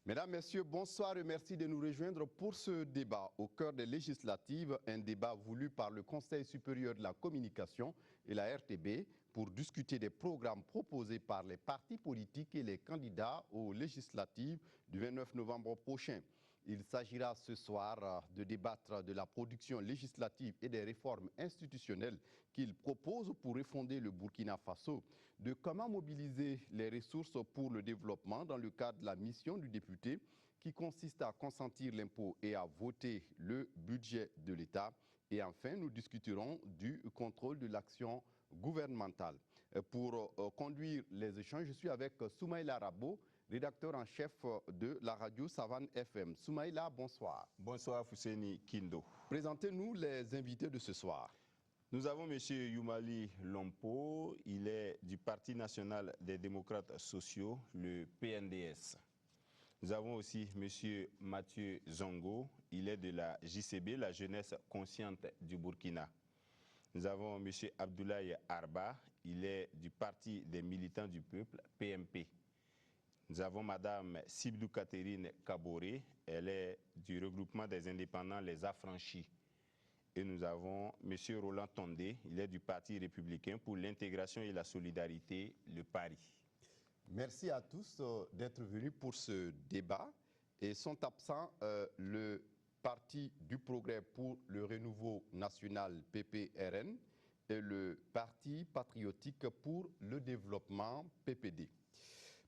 Mesdames, Messieurs, bonsoir et merci de nous rejoindre pour ce débat au cœur des législatives, un débat voulu par le Conseil supérieur de la communication et la RTB pour discuter des programmes proposés par les partis politiques et les candidats aux législatives du 29 novembre prochain. Il s'agira ce soir de débattre de la production législative et des réformes institutionnelles qu'il propose pour refonder le Burkina Faso, de comment mobiliser les ressources pour le développement dans le cadre de la mission du député qui consiste à consentir l'impôt et à voter le budget de l'État. Et enfin, nous discuterons du contrôle de l'action gouvernementale. Pour conduire les échanges, je suis avec Soumaïla Rabo, rédacteur en chef de la radio Savane FM. Soumaïla, bonsoir. Bonsoir Fousseni Kindo. Présentez-nous les invités de ce soir. Nous avons M. Youmali Lompo, il est du Parti national des démocrates sociaux, le PNDS. Nous avons aussi M. Mathieu Zongo, il est de la JCB, la jeunesse consciente du Burkina. Nous avons M. Abdoulaye Arba, il est du Parti des militants du peuple, PMP. Nous avons Mme Sibdou Catherine Kaboré, elle est du regroupement des indépendants Les Affranchis. Et nous avons M. Roland Tondé, il est du Parti républicain pour l'intégration et la solidarité, le PARI. Merci à tous d'être venus pour ce débat. Et sont absents le Parti du Progrès pour le Renouveau National, PPRN, et le Parti patriotique pour le développement, PPD.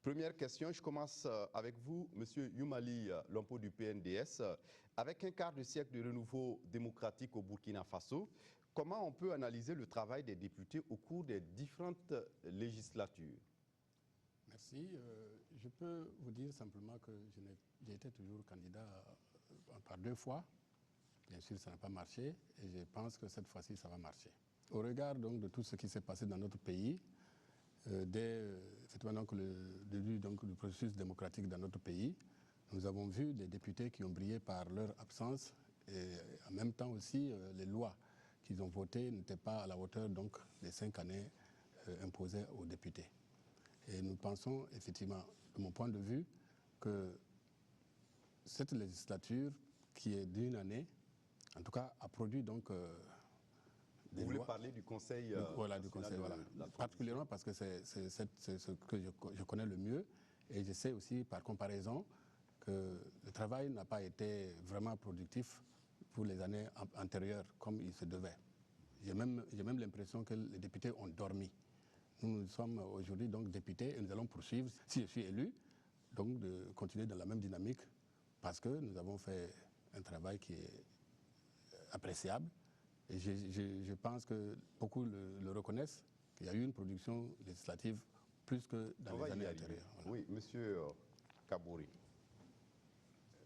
Première question, je commence avec vous, M. Youmali Lompo du PNDS. Avec un quart de siècle de renouveau démocratique au Burkina Faso, comment on peut analyser le travail des députés au cours des différentes législatures? Merci. Je peux vous dire simplement que j'ai été toujours candidat par 2 fois. Bien sûr, ça n'a pas marché et je pense que cette fois-ci, ça va marcher. Au regard donc de tout ce qui s'est passé dans notre pays, effectivement, donc, le début donc, du processus démocratique dans notre pays, nous avons vu des députés qui ont brillé par leur absence et en même temps aussi les lois qu'ils ont votées n'étaient pas à la hauteur donc, des 5 années imposées aux députés. Et nous pensons effectivement, de mon point de vue, que cette législature qui est d'1 année, en tout cas a produit donc Vous voulez parler du Conseil voilà, du Conseil, voilà. Particulièrement parce que c'est ce que je connais le mieux et je sais aussi par comparaison que le travail n'a pas été vraiment productif pour les années antérieures comme il se devait. J'ai même l'impression que les députés ont dormi. Nous sommes aujourd'hui donc députés et nous allons poursuivre, si je suis élu, donc de continuer dans la même dynamique parce que nous avons fait un travail qui est appréciable. Et je pense que beaucoup le reconnaissent, qu'il y a eu une production législative plus que dans les années antérieures. Voilà. Oui, Monsieur Kaboré.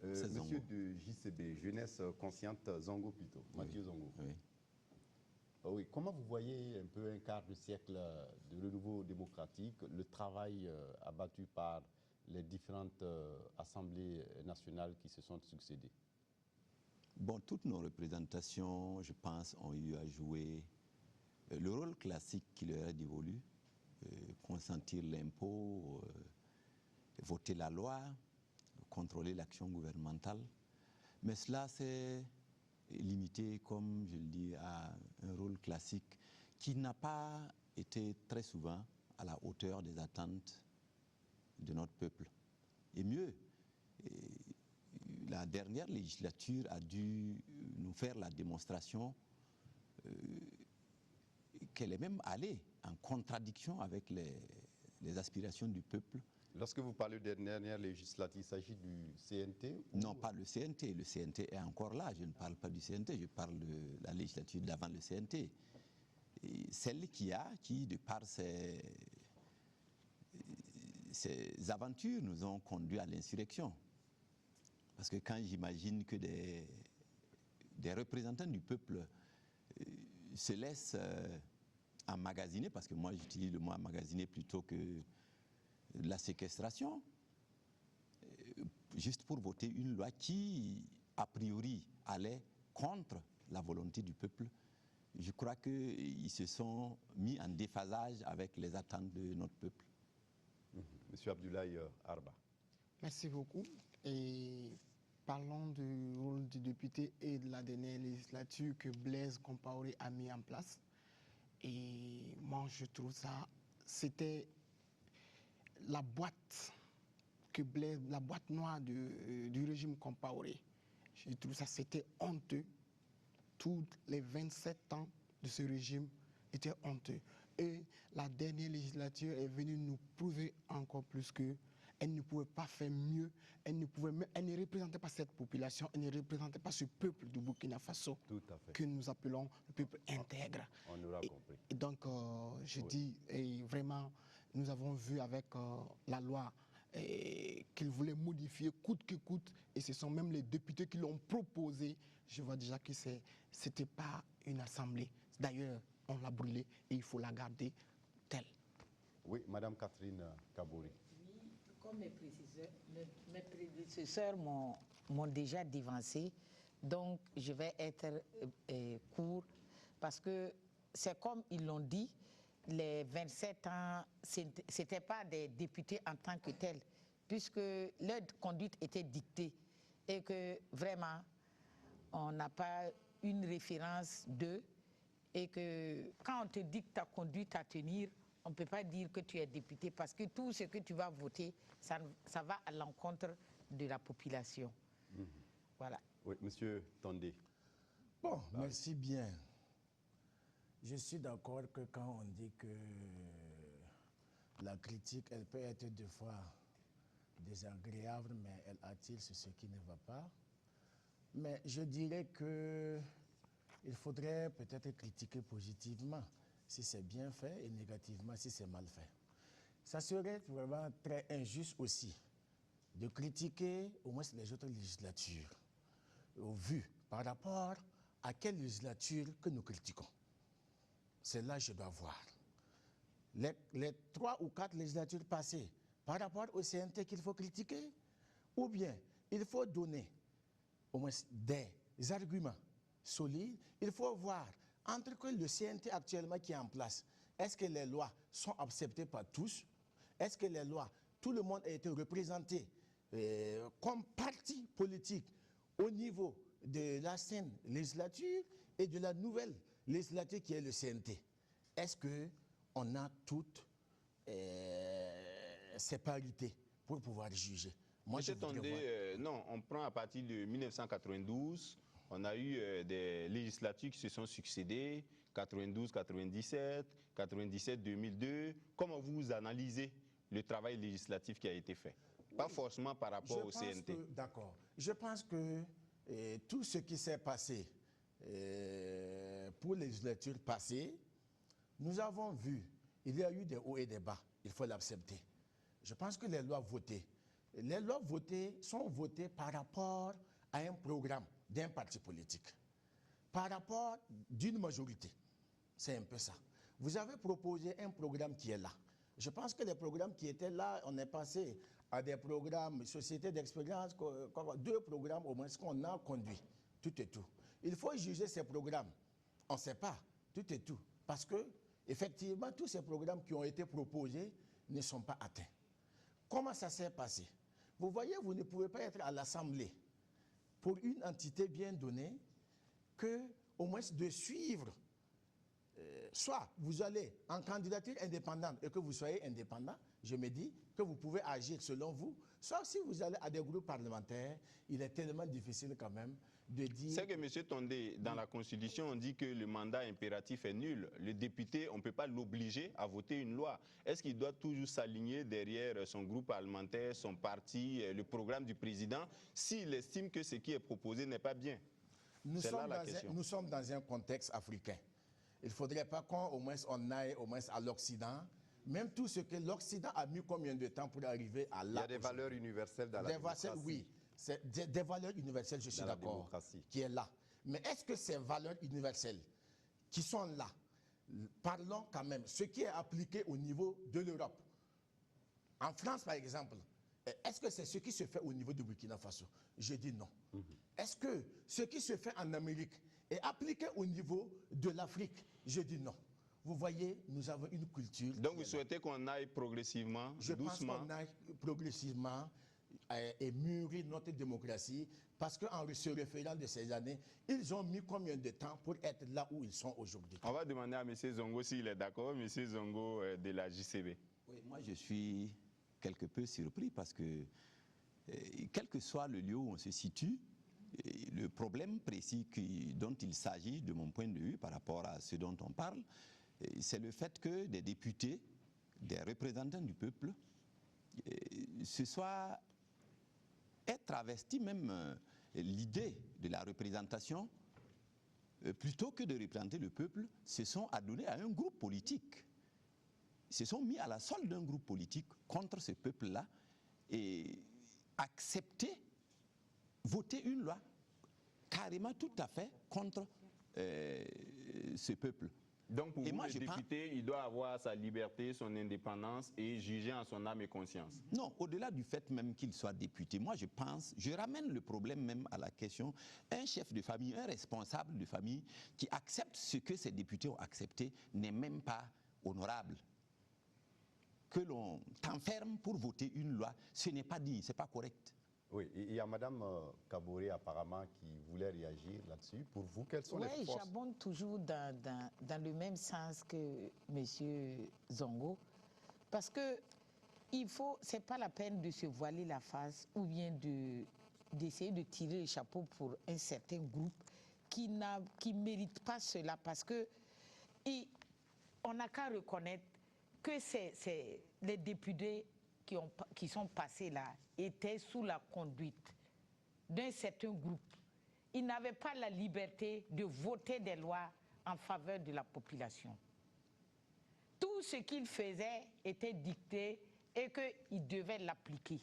Monsieur de JCB, Jeunesse Consciente, Zongo plutôt, Mathieu Zongo. Oui. Oui, comment vous voyez un peu un quart de siècle de renouveau démocratique, le travail abattu par les différentes assemblées nationales qui se sont succédées? Bon, toutes nos représentations, je pense, ont eu à jouer le rôle classique qui leur est dévolu, consentir l'impôt, voter la loi, contrôler l'action gouvernementale. Mais cela s'est limité, comme je le dis, à un rôle classique qui n'a pas été très souvent à la hauteur des attentes de notre peuple. Et mieux, la dernière législature a dû nous faire la démonstration qu'elle est même allée en contradiction avec les aspirations du peuple. Lorsque vous parlez de dernière législature, il s'agit du CNT ou... Non, pas le CNT. Le CNT est encore là. Je ne parle pas du CNT, je parle de la législature d'avant le CNT. Et celle qui, de par ses aventures, nous ont conduit à l'insurrection. Parce que quand j'imagine que des représentants du peuple se laissent emmagasiner, parce que moi j'utilise le mot emmagasiner plutôt que la séquestration, juste pour voter une loi qui, a priori, allait contre la volonté du peuple, je crois qu'ils se sont mis en déphasage avec les attentes de notre peuple. Monsieur Abdoulaye Arba. Merci beaucoup. Et parlons du rôle du député et de la dernière législature que Blaise Compaoré a mis en place. Et moi, je trouve ça, c'était la boîte la boîte noire du régime Compaoré. Je trouve ça, c'était honteux. Tous les 27 ans de ce régime étaient honteux. Et la dernière législature est venue nous prouver encore plus que elle ne pouvait pas faire mieux, elle ne représentait pas cette population, elle ne représentait pas ce peuple du Burkina Faso que nous appelons le peuple intègre. On aura compris. Et donc, je dis, et vraiment, nous avons vu avec la loi qu'ils voulaient modifier coûte que coûte, et ce sont même les députés qui l'ont proposé. Je vois déjà que ce n'était pas une assemblée. D'ailleurs, on l'a brûlée et il faut la garder telle. Oui, Madame Catherine Kabouri. Oui, comme mes prédécesseurs m'ont déjà devancé, donc je vais être court, parce que c'est comme ils l'ont dit, les 27 ans, ce n'étaient pas des députés en tant que tels, puisque leur conduite était dictée et que vraiment, on n'a pas une référence d'eux, et que quand on te dicte ta conduite à tenir, on ne peut pas dire que tu es député, parce que tout ce que tu vas voter, ça va à l'encontre de la population. Voilà. Oui, Monsieur Tondé. Bon, merci bien. Je suis d'accord que quand on dit que la critique, elle peut être des fois désagréable, mais elle attire sur ce qui ne va pas. Mais je dirais que il faudrait peut-être critiquer positivement si c'est bien fait et négativement si c'est mal fait. Ça serait vraiment très injuste aussi de critiquer au moins les autres législatures au vu par rapport à quelle législature que nous critiquons. C'est là que je dois voir. Les 3 ou 4 législatures passées par rapport au CNT qu'il faut critiquer, ou bien il faut donner au moins des arguments solides. Il faut voir entre que le CNT actuellement qui est en place, est-ce que les lois sont acceptées par tous? Est-ce que les lois, tout le monde a été représenté comme parti politique au niveau de la scène législature et de la nouvelle législature qui est le CNT? Est-ce qu'on a toutes ces parités pour pouvoir juger? Moi, je Tondé, non, on prend à partir de 1992, on a eu des législatures qui se sont succédées, 92, 97, 97, 2002. Comment vous analysez le travail législatif qui a été fait? Pas forcément par rapport au CNT. D'accord. Je pense que tout ce qui s'est passé pour les législatures passées, nous avons vu, il y a eu des hauts et des bas, il faut l'accepter. Je pense que les lois votées sont votées par rapport à un programme d'un parti politique, par rapport d'une majorité. C'est un peu ça. Vous avez proposé un programme qui est là. Je pense que les programmes qui étaient là, on est passé à des programmes, sociétés d'expérience, 2 programmes au moins qu'on a conduits, tout et tout. Il faut juger ces programmes. On ne sait pas, tout et tout. Parce que, effectivement, tous ces programmes qui ont été proposés ne sont pas atteints. Comment ça s'est passé? Vous voyez, vous ne pouvez pas être à l'Assemblée pour une entité bien donnée que, au moins, de suivre. Soit vous allez en candidature indépendante et que vous soyez indépendant, je me dis que vous pouvez agir selon vous. Soit si vous allez à des groupes parlementaires, il est tellement difficile quand même de dire... C'est que M. Tondé, dans la Constitution, on dit que le mandat impératif est nul. Le député, on ne peut pas l'obliger à voter une loi. Est-ce qu'il doit toujours s'aligner derrière son groupe parlementaire, son parti, le programme du président, s'il estime que ce qui est proposé n'est pas bien? C'est là la question. Nous sommes dans un contexte africain. Il ne faudrait pas qu'au moins on aille au moins à l'Occident. Même tout ce que l'Occident a mis combien de temps pour arriver à là. Il y a des valeurs universelles dans la démocratie. Oui, c'est des valeurs universelles, je suis d'accord, qui est là. Mais est-ce que ces valeurs universelles qui sont là, parlons quand même, ce qui est appliqué au niveau de l'Europe, en France par exemple, est-ce que c'est ce qui se fait au niveau du Burkina Faso? Je dis non. Est-ce que ce qui se fait en Amérique est appliqué au niveau de l'Afrique? Je dis non. Vous voyez, nous avons une culture... Donc vous souhaitez qu'on aille progressivement, doucement? Je pense qu'on aille progressivement et mûrir notre démocratie, parce qu'en se référant de ces années, ils ont mis combien de temps pour être là où ils sont aujourd'hui? On va demander à M. Zongo s'il est d'accord. M. Zongo de la JCB. Oui, moi je suis quelque peu surpris parce que, quel que soit le lieu où on se situe, le problème précis dont il s'agit, de mon point de vue, par rapport à ce dont on parle, c'est le fait que des députés, des représentants du peuple, aient travesti même l'idée de la représentation, plutôt que de représenter le peuple, se sont adonnés à un groupe politique. Ils se sont mis à la solde d'un groupe politique contre ce peuple-là et accepter, voter une loi carrément tout à fait contre ce peuple. Donc pour vous, le député, il doit avoir sa liberté, son indépendance et juger en son âme et conscience. Non, au-delà du fait même qu'il soit député, moi je ramène le problème même à la question, un chef de famille, un responsable de famille qui accepte ce que ces députés ont accepté n'est même pas honorable. Que l'on t'enferme pour voter une loi, ce n'est pas digne, ce n'est pas correct. Oui, il y a Mme Kaboré apparemment qui voulait réagir là-dessus. Pour vous, quelles sont les forces? Oui, j'abonde toujours dans le même sens que M. Zongo. Parce que c'est pas la peine de se voiler la face ou bien d'essayer de tirer le chapeau pour un certain groupe qui ne mérite pas cela. Parce que on n'a qu'à reconnaître que les députés qui sont passés là étaient sous la conduite d'un certain groupe. Ils n'avaient pas la liberté de voter des lois en faveur de la population. Tout ce qu'ils faisaient était dicté et qu'ils devaient l'appliquer.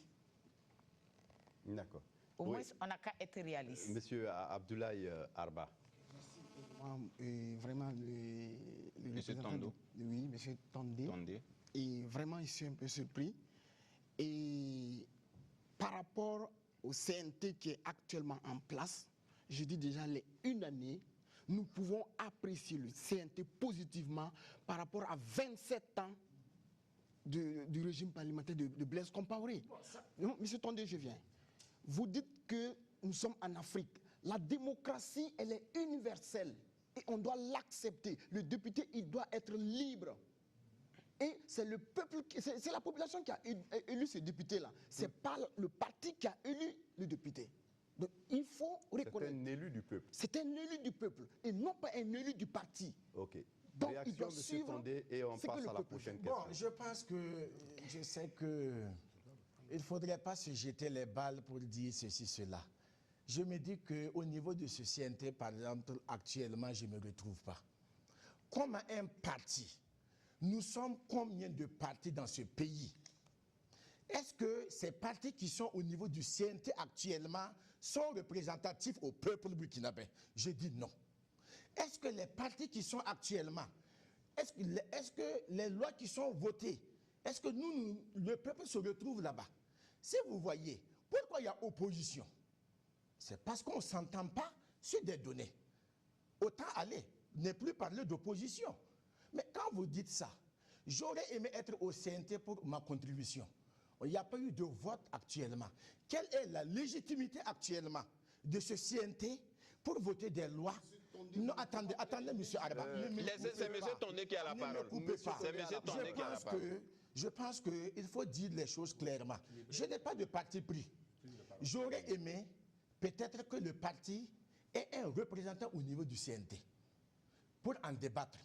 D'accord. Au moins, on n'a qu'à être réaliste. Monsieur Abdoulaye Arba. Vraiment, Monsieur Tondo. Oui, Monsieur Tondé. Et vraiment, je suis un peu surpris. Et par rapport au CNT qui est actuellement en place, je dis déjà les une année, nous pouvons apprécier le CNT positivement par rapport à 27 ans du régime parlementaire de Blaise Compaoré. Non, Monsieur Tondé, je viens. Vous dites que nous sommes en Afrique. La démocratie, elle est universelle et on doit l'accepter. Le député, il doit être libre. Et c'est le peuple, c'est la population qui a élu ce député-là. Ce n'est pas le parti qui a élu le député. Donc il faut reconnaître. C'est un élu du peuple. C'est un élu du peuple et non pas un élu du parti. Ok. Donc réaction, il doit M. suivre Tondé, et on passe à la prochaine question. Bon, je pense que, je sais que il ne faudrait pas se jeter les balles pour dire ceci, cela. Je me dis qu'au niveau de ce CNT, par exemple, actuellement, je ne me retrouve pas. Comme un parti, nous sommes combien de partis dans ce pays? Est-ce que ces partis qui sont au niveau du CNT actuellement sont représentatifs au peuple burkinabé? Je dis non. Est-ce que les partis qui sont actuellement, est-ce que les lois qui sont votées, est-ce que le peuple se retrouve là-bas? Si vous voyez, pourquoi il y a opposition? C'est parce qu'on ne s'entend pas sur des données. Autant aller, ne plus parler d'opposition. Mais quand vous dites ça, j'aurais aimé être au CNT pour ma contribution. Il n'y a pas eu de vote actuellement. Quelle est la légitimité actuellement de ce CNT pour voter des lois? Non, attendez, monsieur Arba. C'est M. Tondé qui a la parole. C'est M. Tondé qui a la parole. Je pense qu'il faut dire les choses clairement. Je n'ai pas de parti pris. J'aurais aimé peut-être que le parti ait un représentant au niveau du CNT pour en débattre.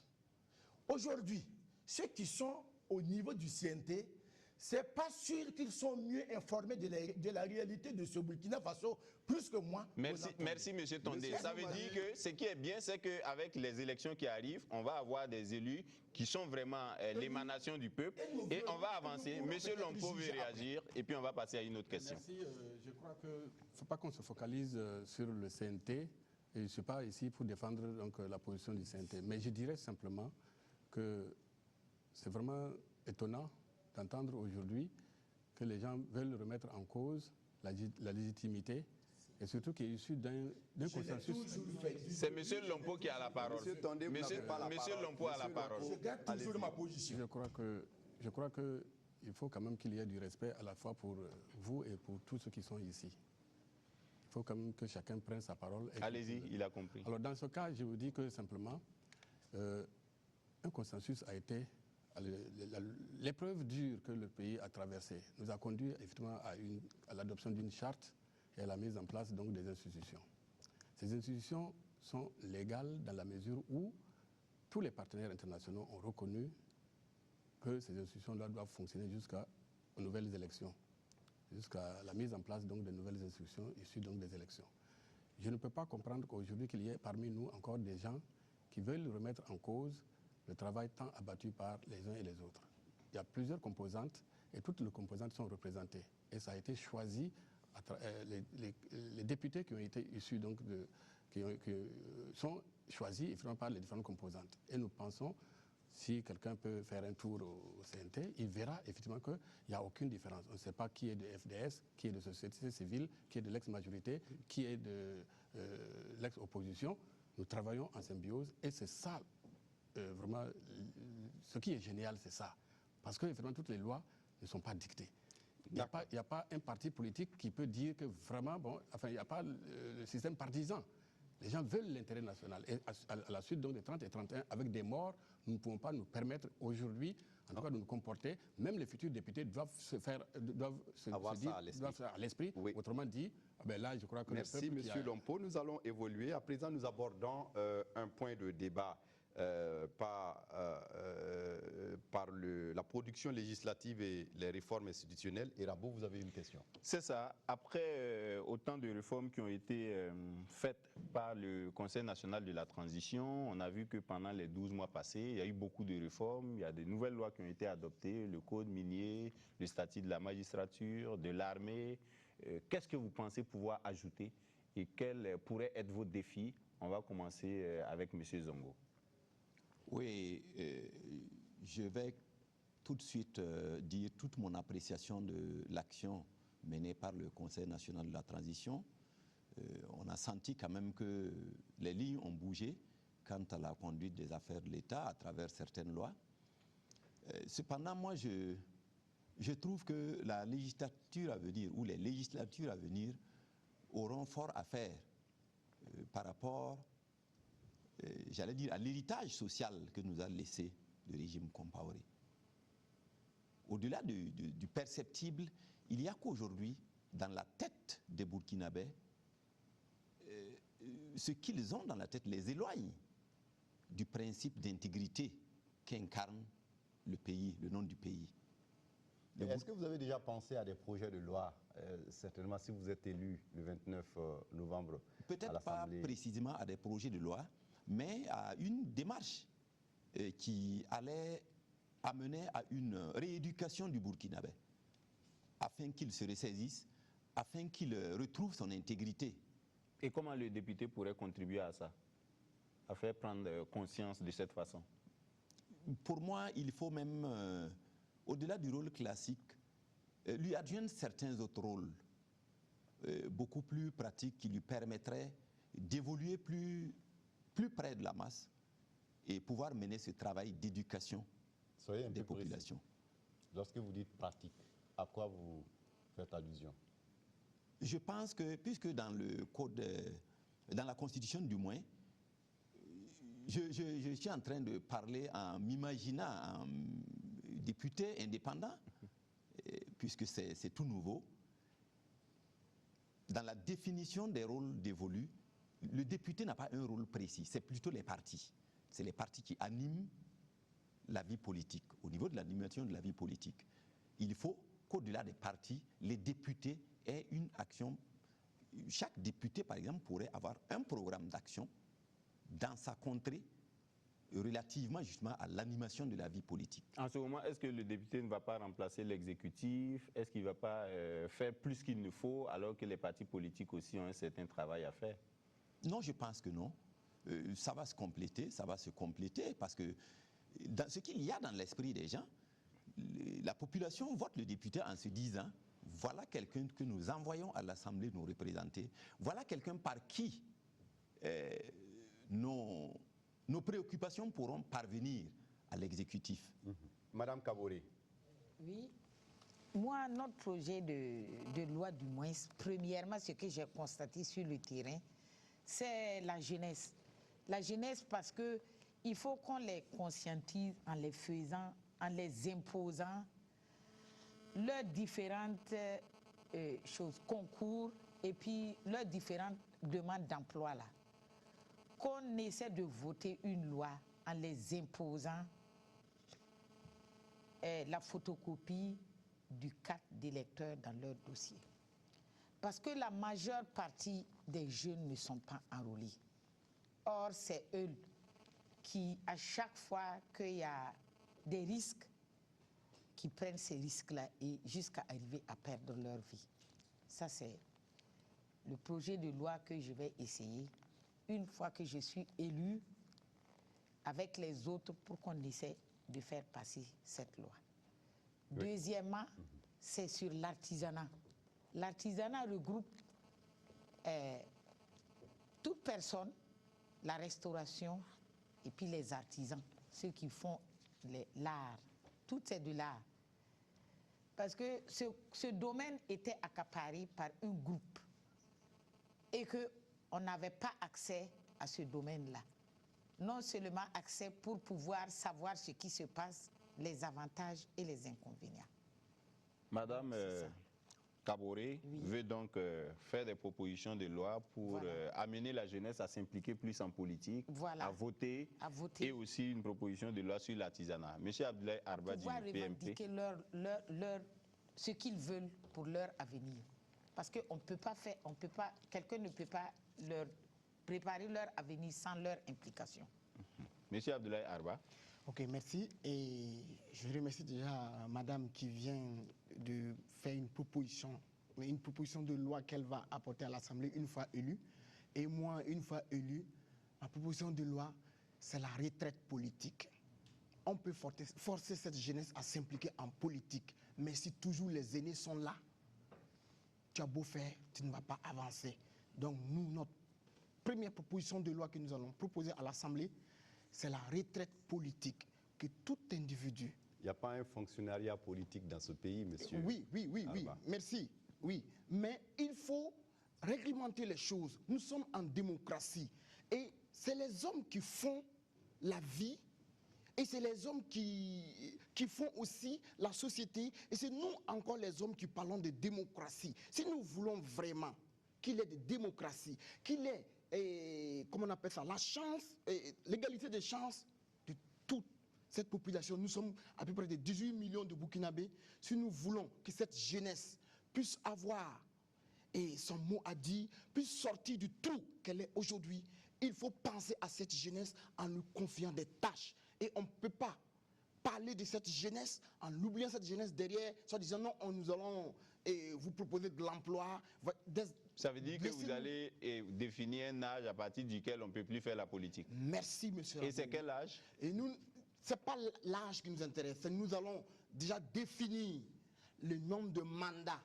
Aujourd'hui, ceux qui sont au niveau du CNT, ce n'est pas sûr qu'ils sont mieux informés de la réalité de ce Burkina Faso plus que moi. Merci M. Tondé. Ça veut dire que ce qui est bien, c'est qu'avec les élections qui arrivent, on va avoir des élus qui sont vraiment l'émanation du peuple et on va avancer. M. Lompo veut réagir et puis on va passer à une autre question. Merci. Je crois qu'il ne faut pas qu'on se focalise sur le CNT. Et je ne suis pas ici pour défendre donc, la position du CNT. Mais je dirais simplement que c'est vraiment étonnant d'entendre aujourd'hui que les gens veulent remettre en cause la légitimité et surtout qui est issu d'un consensus. C'est M. Lompo qui a la parole. M. Lompo a la parole. Je garde toujours ma position. Je crois que il faut quand même qu'il y ait du respect à la fois pour vous et pour tous ceux qui sont ici. Il faut quand même que chacun prenne sa parole. Allez-y, il a compris. Alors dans ce cas, je vous dis que simplement, un consensus a été... L'épreuve dure que le pays a traversée nous a conduit effectivement à l'adoption d'une charte et à la mise en place donc des institutions. Ces institutions sont légales dans la mesure où tous les partenaires internationaux ont reconnu que ces institutions-là doivent fonctionner jusqu'aux nouvelles élections, jusqu'à la mise en place donc de nouvelles institutions issues donc des élections. Je ne peux pas comprendre qu'aujourd'hui qu'il y ait parmi nous encore des gens qui veulent remettre en cause le travail tant abattu par les uns et les autres. Il y a plusieurs composantes et toutes les composantes sont représentées. Et ça a été choisi, les députés qui ont été issus donc qui sont choisis effectivement par les différentes composantes. Et nous pensons, si quelqu'un peut faire un tour au CNT, il verra effectivement qu'il n'y a aucune différence. On ne sait pas qui est de FDS, qui est de société civile, qui est de l'ex-majorité, qui est de l'ex-opposition. Nous travaillons en symbiose et c'est ça, vraiment, ce qui est génial, c'est ça. Parce que effectivement, toutes les lois ne sont pas dictées. Il n'y a pas un parti politique qui peut dire que vraiment, il n'y a pas le système partisan. Les gens veulent l'intérêt national. Et à la suite donc des 30 et 31, avec des morts, nous ne pouvons pas nous permettre aujourd'hui, en tout cas, de nous comporter. Même les futurs députés doivent avoir ça à l'esprit. Oui. Autrement dit, là, je crois que merci, Monsieur Lompo. Nous allons évoluer. À présent, nous abordons un point de débat par la production législative et les réformes institutionnelles. Et Rabo, vous avez une question. C'est ça. Après autant de réformes qui ont été faites par le Conseil national de la transition, on a vu que pendant les 12 mois passés, il y a eu beaucoup de réformes. Il y a de nouvelles lois qui ont été adoptées, le code minier, le statut de la magistrature, de l'armée. Qu'est-ce que vous pensez pouvoir ajouter et quels pourraient être vos défis? On va commencer avec M. Zongo. Oui, je vais tout de suite dire toute mon appréciation de l'action menée par le Conseil national de la transition. On a senti quand même que les lignes ont bougé quant à la conduite des affaires de l'État à travers certaines lois. Cependant, moi, je trouve que la législature à venir, ou les législatures à venir, auront fort à faire par rapport, j'allais dire, à l'héritage social que nous a laissé le régime Compaoré. Au-delà du perceptible, il y a qu'aujourd'hui, dans la tête des Burkinabés, ce qu'ils ont dans la tête les éloigne du principe d'intégrité qu'incarne le pays, le nom du pays. Est-ce que vous avez déjà pensé à des projets de loi, certainement si vous êtes élu le 29 novembre à l'Assemblée? Peut-être pas précisément à des projets de loi, mais à une démarche qui allait amener à une rééducation du Burkinabé, afin qu'il se ressaisisse, afin qu'il retrouve son intégrité. Et comment le député pourrait contribuer à ça, à faire prendre conscience de cette façon? Pour moi, il faut même, au-delà du rôle classique, lui adjoindre certains autres rôles, beaucoup plus pratiques, qui lui permettraient d'évoluer plus près de la masse et pouvoir mener ce travail d'éducation des populations. Lorsque vous dites pratique, à quoi vous faites allusion? Je pense que, puisque dans le code, dans la Constitution du moins, je suis en train de parler en m'imaginant un député indépendant, puisque c'est tout nouveau. Dans la définition des rôles dévolus, le député n'a pas un rôle précis, c'est plutôt les partis. C'est les partis qui animent la vie politique, au niveau de l'animation de la vie politique. Il faut qu'au-delà des partis, les députés aient une action. Chaque député, par exemple, pourrait avoir un programme d'action dans sa contrée relativement justement à l'animation de la vie politique. En ce moment, est-ce que le député ne va pas remplacer l'exécutif? Est-ce qu'il ne va pas faire plus qu'il ne faut, alors que les partis politiques aussi ont un certain travail à faire? Non, je pense que non. Ça va se compléter, parce que dans ce qu'il y a dans l'esprit des gens, la population vote le député en se disant, voilà quelqu'un que nous envoyons à l'Assemblée nous représenter, voilà quelqu'un par qui nos préoccupations pourront parvenir à l'exécutif. Madame Kaboré. Oui, Moi, notre projet de loi, du moins, premièrement, ce que j'ai constaté sur le terrain, c'est la jeunesse. La jeunesse parce qu'il faut qu'on les conscientise en les faisant, en les imposant leurs différentes choses, concours, et puis leurs différentes demandes d'emploi là. Qu'on essaie de voter une loi en les imposant la photocopie du carte d'électeur dans leur dossier. Parce que la majeure partie des jeunes ne sont pas enrôlés. Or, c'est eux qui, à chaque fois qu'il y a des risques, qui prennent ces risques-là et jusqu'à arriver à perdre leur vie. Ça, c'est le projet de loi que je vais essayer une fois que je suis élu avec les autres pour qu'on essaie de faire passer cette loi. Oui. Deuxièmement, c'est sur l'artisanat. L'artisanat regroupe toute personne, la restauration et puis les artisans, ceux qui font l'art. Tout c'est de l'art. Parce que ce domaine était accaparé par un groupe et qu'on n'avait pas accès à ce domaine-là. Non seulement accès pour pouvoir savoir ce qui se passe, les avantages et les inconvénients. Madame Kaboré veut donc faire des propositions de loi pour amener la jeunesse à s'impliquer plus en politique, à voter, et aussi une proposition de loi sur l'artisanat. Monsieur Abdoulaye Arba du PMP. Revendiquer ce qu'ils veulent pour leur avenir. Parce qu'on ne peut pas faire, quelqu'un ne peut pas leur préparer leur avenir sans leur implication. Monsieur Abdoulaye Arba. Ok, merci. Et je remercie déjà Madame qui vient de faire une proposition de loi qu'elle va apporter à l'Assemblée une fois élue. Et moi, une fois élu, ma proposition de loi, c'est la retraite politique. On peut forcer cette jeunesse à s'impliquer en politique, mais si toujours les aînés sont là, tu as beau faire, tu ne vas pas avancer. Donc nous, notre première proposition de loi que nous allons proposer à l'Assemblée, c'est la retraite politique, que tout individu... Il n'y a pas un fonctionnariat politique dans ce pays, monsieur. Oui, merci. Oui, mais il faut réglementer les choses. Nous sommes en démocratie et c'est les hommes qui font la vie et c'est les hommes qui font aussi la société et c'est nous encore les hommes qui parlons de démocratie. Si nous voulons vraiment qu'il y ait de démocratie, qu'il y ait comment on appelle ça, la chance, l'égalité des chances de toute cette population. Nous sommes à peu près de 18 millions de Burkinabés. Si nous voulons que cette jeunesse puisse avoir son mot à dire, puisse sortir du trou qu'elle est aujourd'hui, il faut penser à cette jeunesse en lui confiant des tâches. Et on ne peut pas parler de cette jeunesse en oubliant cette jeunesse derrière, soit disant non, nous allons vous proposer de l'emploi. Ça veut dire que vous allez définir un âge à partir duquel on ne peut plus faire la politique. Merci, monsieur. Et c'est quel âge? Et nous, ce n'est pas l'âge qui nous intéresse. Nous allons déjà définir le nombre de mandats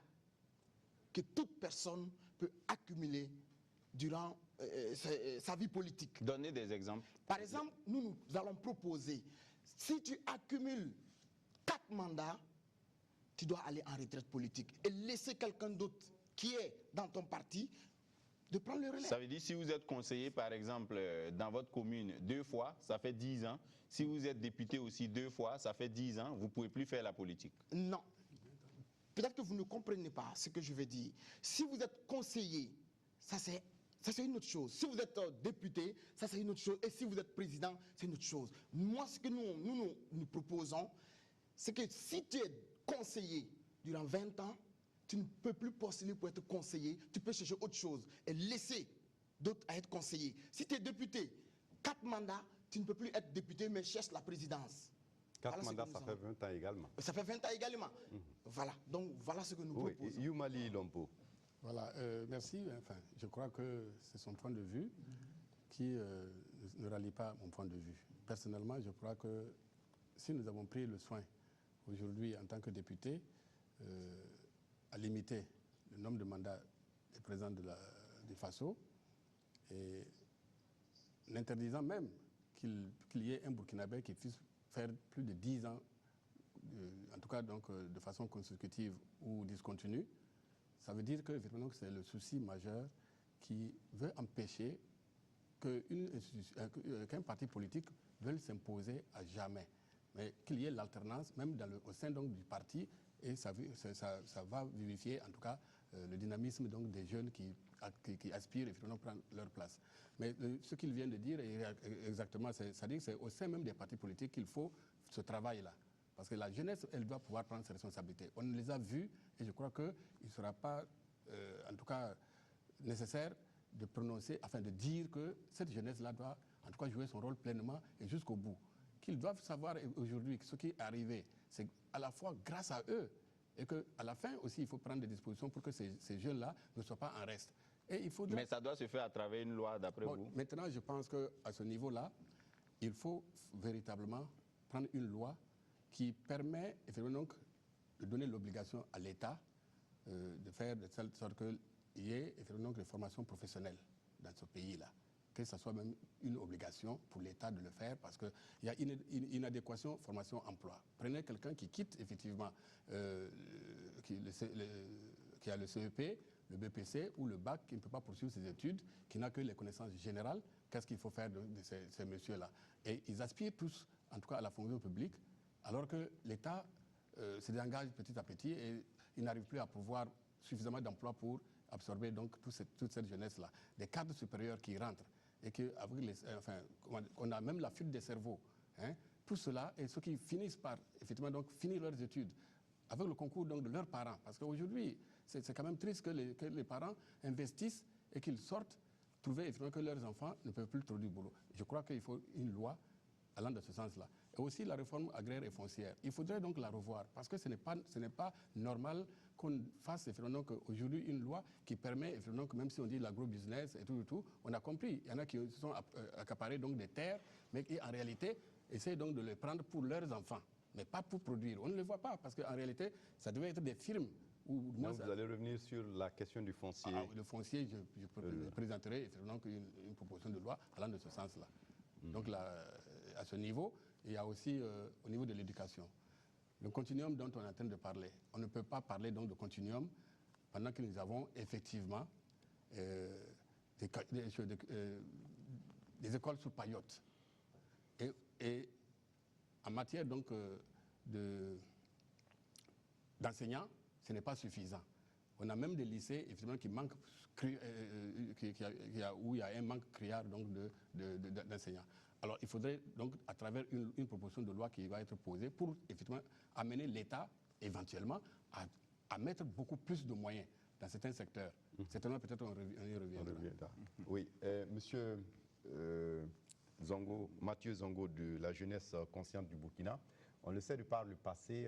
que toute personne peut accumuler durant sa vie politique. Donnez des exemples. Par exemple, nous allons proposer, si tu accumules 4 mandats, tu dois aller en retraite politique et laisser quelqu'un d'autre qui est dans ton parti de prendre le relais. Ça veut dire si vous êtes conseiller, par exemple, dans votre commune 2 fois, ça fait 10 ans. Si vous êtes député aussi 2 fois, ça fait 10 ans. Vous ne pouvez plus faire la politique. Non. Peut-être que vous ne comprenez pas ce que je veux dire. Si vous êtes conseiller, ça c'est une autre chose. Si vous êtes député, ça c'est une autre chose. Et si vous êtes président, c'est une autre chose. Moi, ce que nous proposons, c'est que si tu es conseiller durant 20 ans, tu ne peux plus postuler pour être conseiller. Tu peux chercher autre chose et laisser d'autres à être conseillers. Si tu es député, 4 mandats, tu ne peux plus être député, mais cherche la présidence. 4 mandats, ça fait 20 ans également. Ça fait 20 ans également. Voilà, donc voilà ce que nous proposons. Youmali Lompo. Voilà, merci. Enfin, je crois que c'est son point de vue qui ne rallie pas mon point de vue. Personnellement, je crois que si nous avons pris le soin aujourd'hui en tant que député à limiter le nombre de mandats des présidents du FASO et l'interdisant même qu'il y ait un Burkinabé qui puisse faire plus de 10 ans en tout cas donc, de façon consécutive ou discontinue, ça veut dire que c'est le souci majeur qui veut empêcher qu'un parti politique veuille s'imposer à jamais. Mais qu'il y ait l'alternance, même au sein donc, du parti, et ça va vivifier en tout cas le dynamisme donc, des jeunes qui aspirent et finalement prendre leur place. Mais ce qu'il vient de dire exactement, c'est-à-dire que c'est au sein même des partis politiques qu'il faut ce travail-là. Parce que la jeunesse, elle doit pouvoir prendre ses responsabilités. On les a vus et je crois qu'il ne sera pas, en tout cas, nécessaire de prononcer, afin de dire que cette jeunesse-là doit en tout cas jouer son rôle pleinement et jusqu'au bout. Qu'ils doivent savoir aujourd'hui que ce qui est arrivé, c'est à la fois grâce à eux et qu'à la fin aussi, il faut prendre des dispositions pour que ces jeunes-là ne soient pas en reste. Et il Mais ça doit se faire à travers une loi, d'après vous? Maintenant, je pense qu'à ce niveau-là, il faut véritablement prendre une loi qui permet donc, de donner l'obligation à l'État de faire de telle sorte qu'il y ait donc, des formations professionnelles dans ce pays-là. Que ce soit même une obligation pour l'État de le faire parce qu'il y a une inadéquation formation-emploi. Prenez quelqu'un qui quitte effectivement, qui a le CEP, le BPC ou le bac, qui ne peut pas poursuivre ses études, qui n'a que les connaissances générales, qu'est-ce qu'il faut faire de ces messieurs-là? Et ils aspirent tous, en tout cas à la fonction publique, alors que l'État se désengage petit à petit et il n'arrive plus à pouvoir suffisamment d'emplois pour absorber donc toute cette jeunesse-là. Des cadres supérieurs qui rentrent et qu'on a même la fuite des cerveaux. Hein, tout cela et ceux qui finissent par effectivement donc finir leurs études avec le concours donc de leurs parents. Parce qu'aujourd'hui, c'est quand même triste que les parents investissent et qu'ils sortent, trouver effectivement que leurs enfants ne peuvent plus trouver du boulot. Je crois qu'il faut une loi allant dans ce sens-là. Et aussi la réforme agraire et foncière. Il faudrait donc la revoir parce que ce n'est pas normal qu'on fasse aujourd'hui une loi qui permet, que même si on dit l'agro-business et tout, on a compris. Il y en a qui se sont accaparés donc des terres, mais qui en réalité essaient donc de les prendre pour leurs enfants, mais pas pour produire. On ne le voit pas parce qu'en réalité, ça devait être des firmes. Donc vous allez revenir sur la question du foncier. Le foncier, je présenterai une proposition de loi allant de ce sens-là. Donc à ce niveau, il y a aussi au niveau de l'éducation. Le continuum dont on est en train de parler, on ne peut pas parler donc de continuum pendant que nous avons effectivement des écoles sous paillotes. Et en matière donc d'enseignants, ce n'est pas suffisant. On a même des lycées effectivement qui manquent, où il y a un manque criard donc d'enseignants. Alors il faudrait donc à travers une proposition de loi qui va être posée pour effectivement amener l'État éventuellement à mettre beaucoup plus de moyens dans certains secteurs. Certainement peut-être on y reviendra. Oui, monsieur Mathieu Zongo de la jeunesse consciente du Burkina, on le sait de par le passé,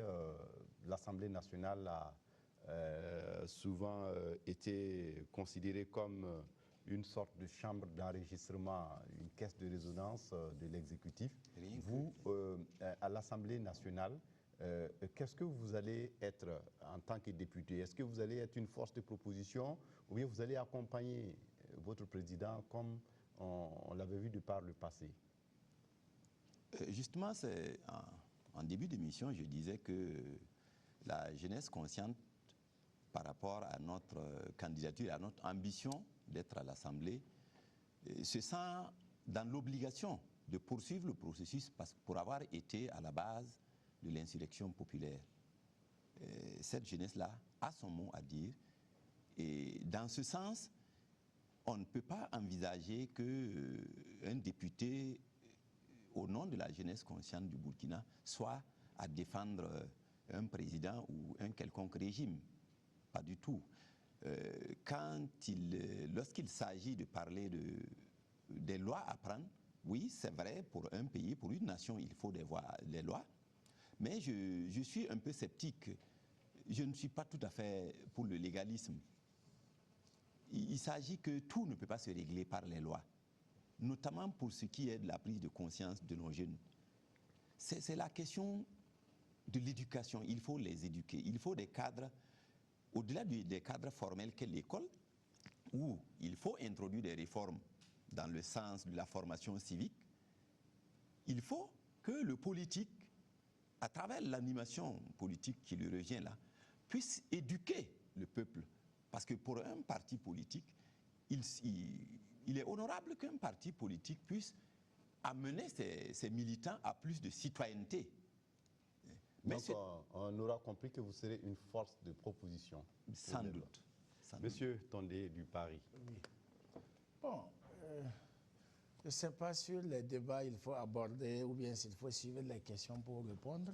l'Assemblée nationale a souvent été considérée comme une sorte de chambre d'enregistrement, une caisse de résonance de l'exécutif. Vous, à l'Assemblée nationale, qu'est-ce que vous allez être en tant que député? Est-ce que vous allez être une force de proposition ou bien vous allez accompagner votre président comme on l'avait vu de par le passé? Justement, en début d'émission, je disais que la jeunesse consciente, par rapport à notre candidature, à notre ambition d'être à l'Assemblée, se sent dans l'obligation de poursuivre le processus pour avoir été à la base de l'insurrection populaire. Cette jeunesse-là a son mot à dire. Et dans ce sens, on ne peut pas envisager qu'un député, au nom de la jeunesse consciente du Burkina, soit à défendre un président ou un quelconque régime. Pas du tout. Lorsqu'il s'agit de parler des lois à prendre, oui, c'est vrai, pour un pays, pour une nation, il faut des lois. Mais je suis un peu sceptique. Je ne suis pas tout à fait pour le légalisme. Il s'agit que tout ne peut pas se régler par les lois, notamment pour ce qui est de la prise de conscience de nos jeunes. C'est la question de l'éducation. Il faut les éduquer. Il faut des cadres, au-delà des cadres formels qu'est l'école, où il faut introduire des réformes dans le sens de la formation civique. Il faut que le politique à travers l'animation politique qui lui revient là, puisse éduquer le peuple. Parce que pour un parti politique, il est honorable qu'un parti politique puisse amener ses militants à plus de citoyenneté. Mais donc, on aura compris que vous serez une force de proposition. sans doute. Monsieur Tondé du Paris. Oui. Bon, je ne sais pas sur les débats il faut aborder ou bien s'il faut suivre les questions pour répondre.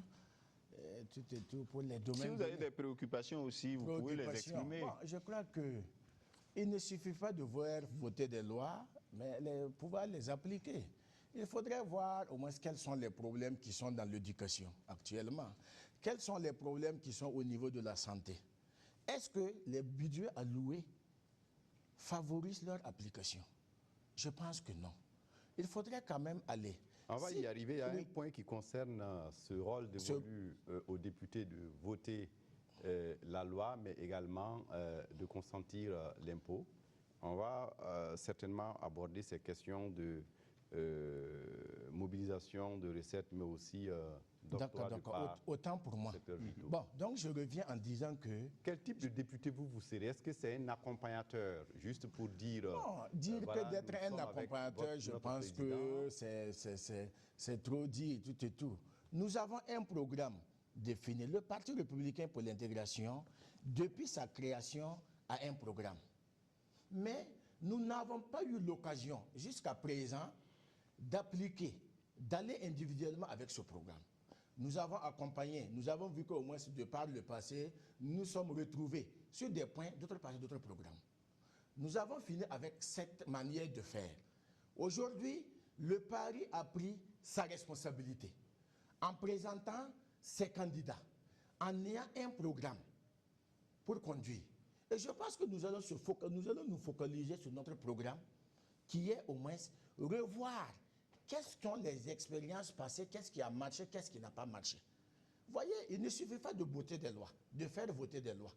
Tout et tout pour les domaines. Si vous avez des préoccupations aussi, vous pouvez les exprimer. Bon, je crois qu'il ne suffit pas de voir voter des lois, mais pouvoir les appliquer. Il faudrait voir au moins quels sont les problèmes qui sont dans l'éducation actuellement. Quels sont les problèmes qui sont au niveau de la santé. Est-ce que les budgets alloués favorisent leur application? Je pense que non. Il faudrait quand même aller. On va y arriver à un point qui concerne ce rôle dévolu aux députés de voter la loi, mais également de consentir l'impôt. On va certainement aborder ces questions de mobilisation de recettes, mais aussi d'accord. Autant pour moi. Bon, donc je reviens en disant que... Quel type de député vous serez? Est-ce que c'est un accompagnateur, juste pour dire... Non, dire voilà, que d'être un accompagnateur, je pense que c'est trop dit, tout et tout. Nous avons un programme défini. Le Parti républicain pour l'intégration, depuis sa création, a un programme. Mais nous n'avons pas eu l'occasion, jusqu'à présent, d'appliquer, d'aller individuellement avec ce programme. Nous avons accompagné, nous avons vu qu'au moins de par le passé, nous sommes retrouvés sur des points, d'autres parties, d'autres programmes. Nous avons fini avec cette manière de faire. Aujourd'hui, le pari a pris sa responsabilité en présentant ses candidats, en ayant un programme pour conduire. Et je pense que nous allons nous focaliser sur notre programme qui est au moins revoir quelles sont les expériences passées, qu'est-ce qui a marché, qu'est-ce qui n'a pas marché. Vous voyez, il ne suffit pas de voter des lois, de faire voter des lois.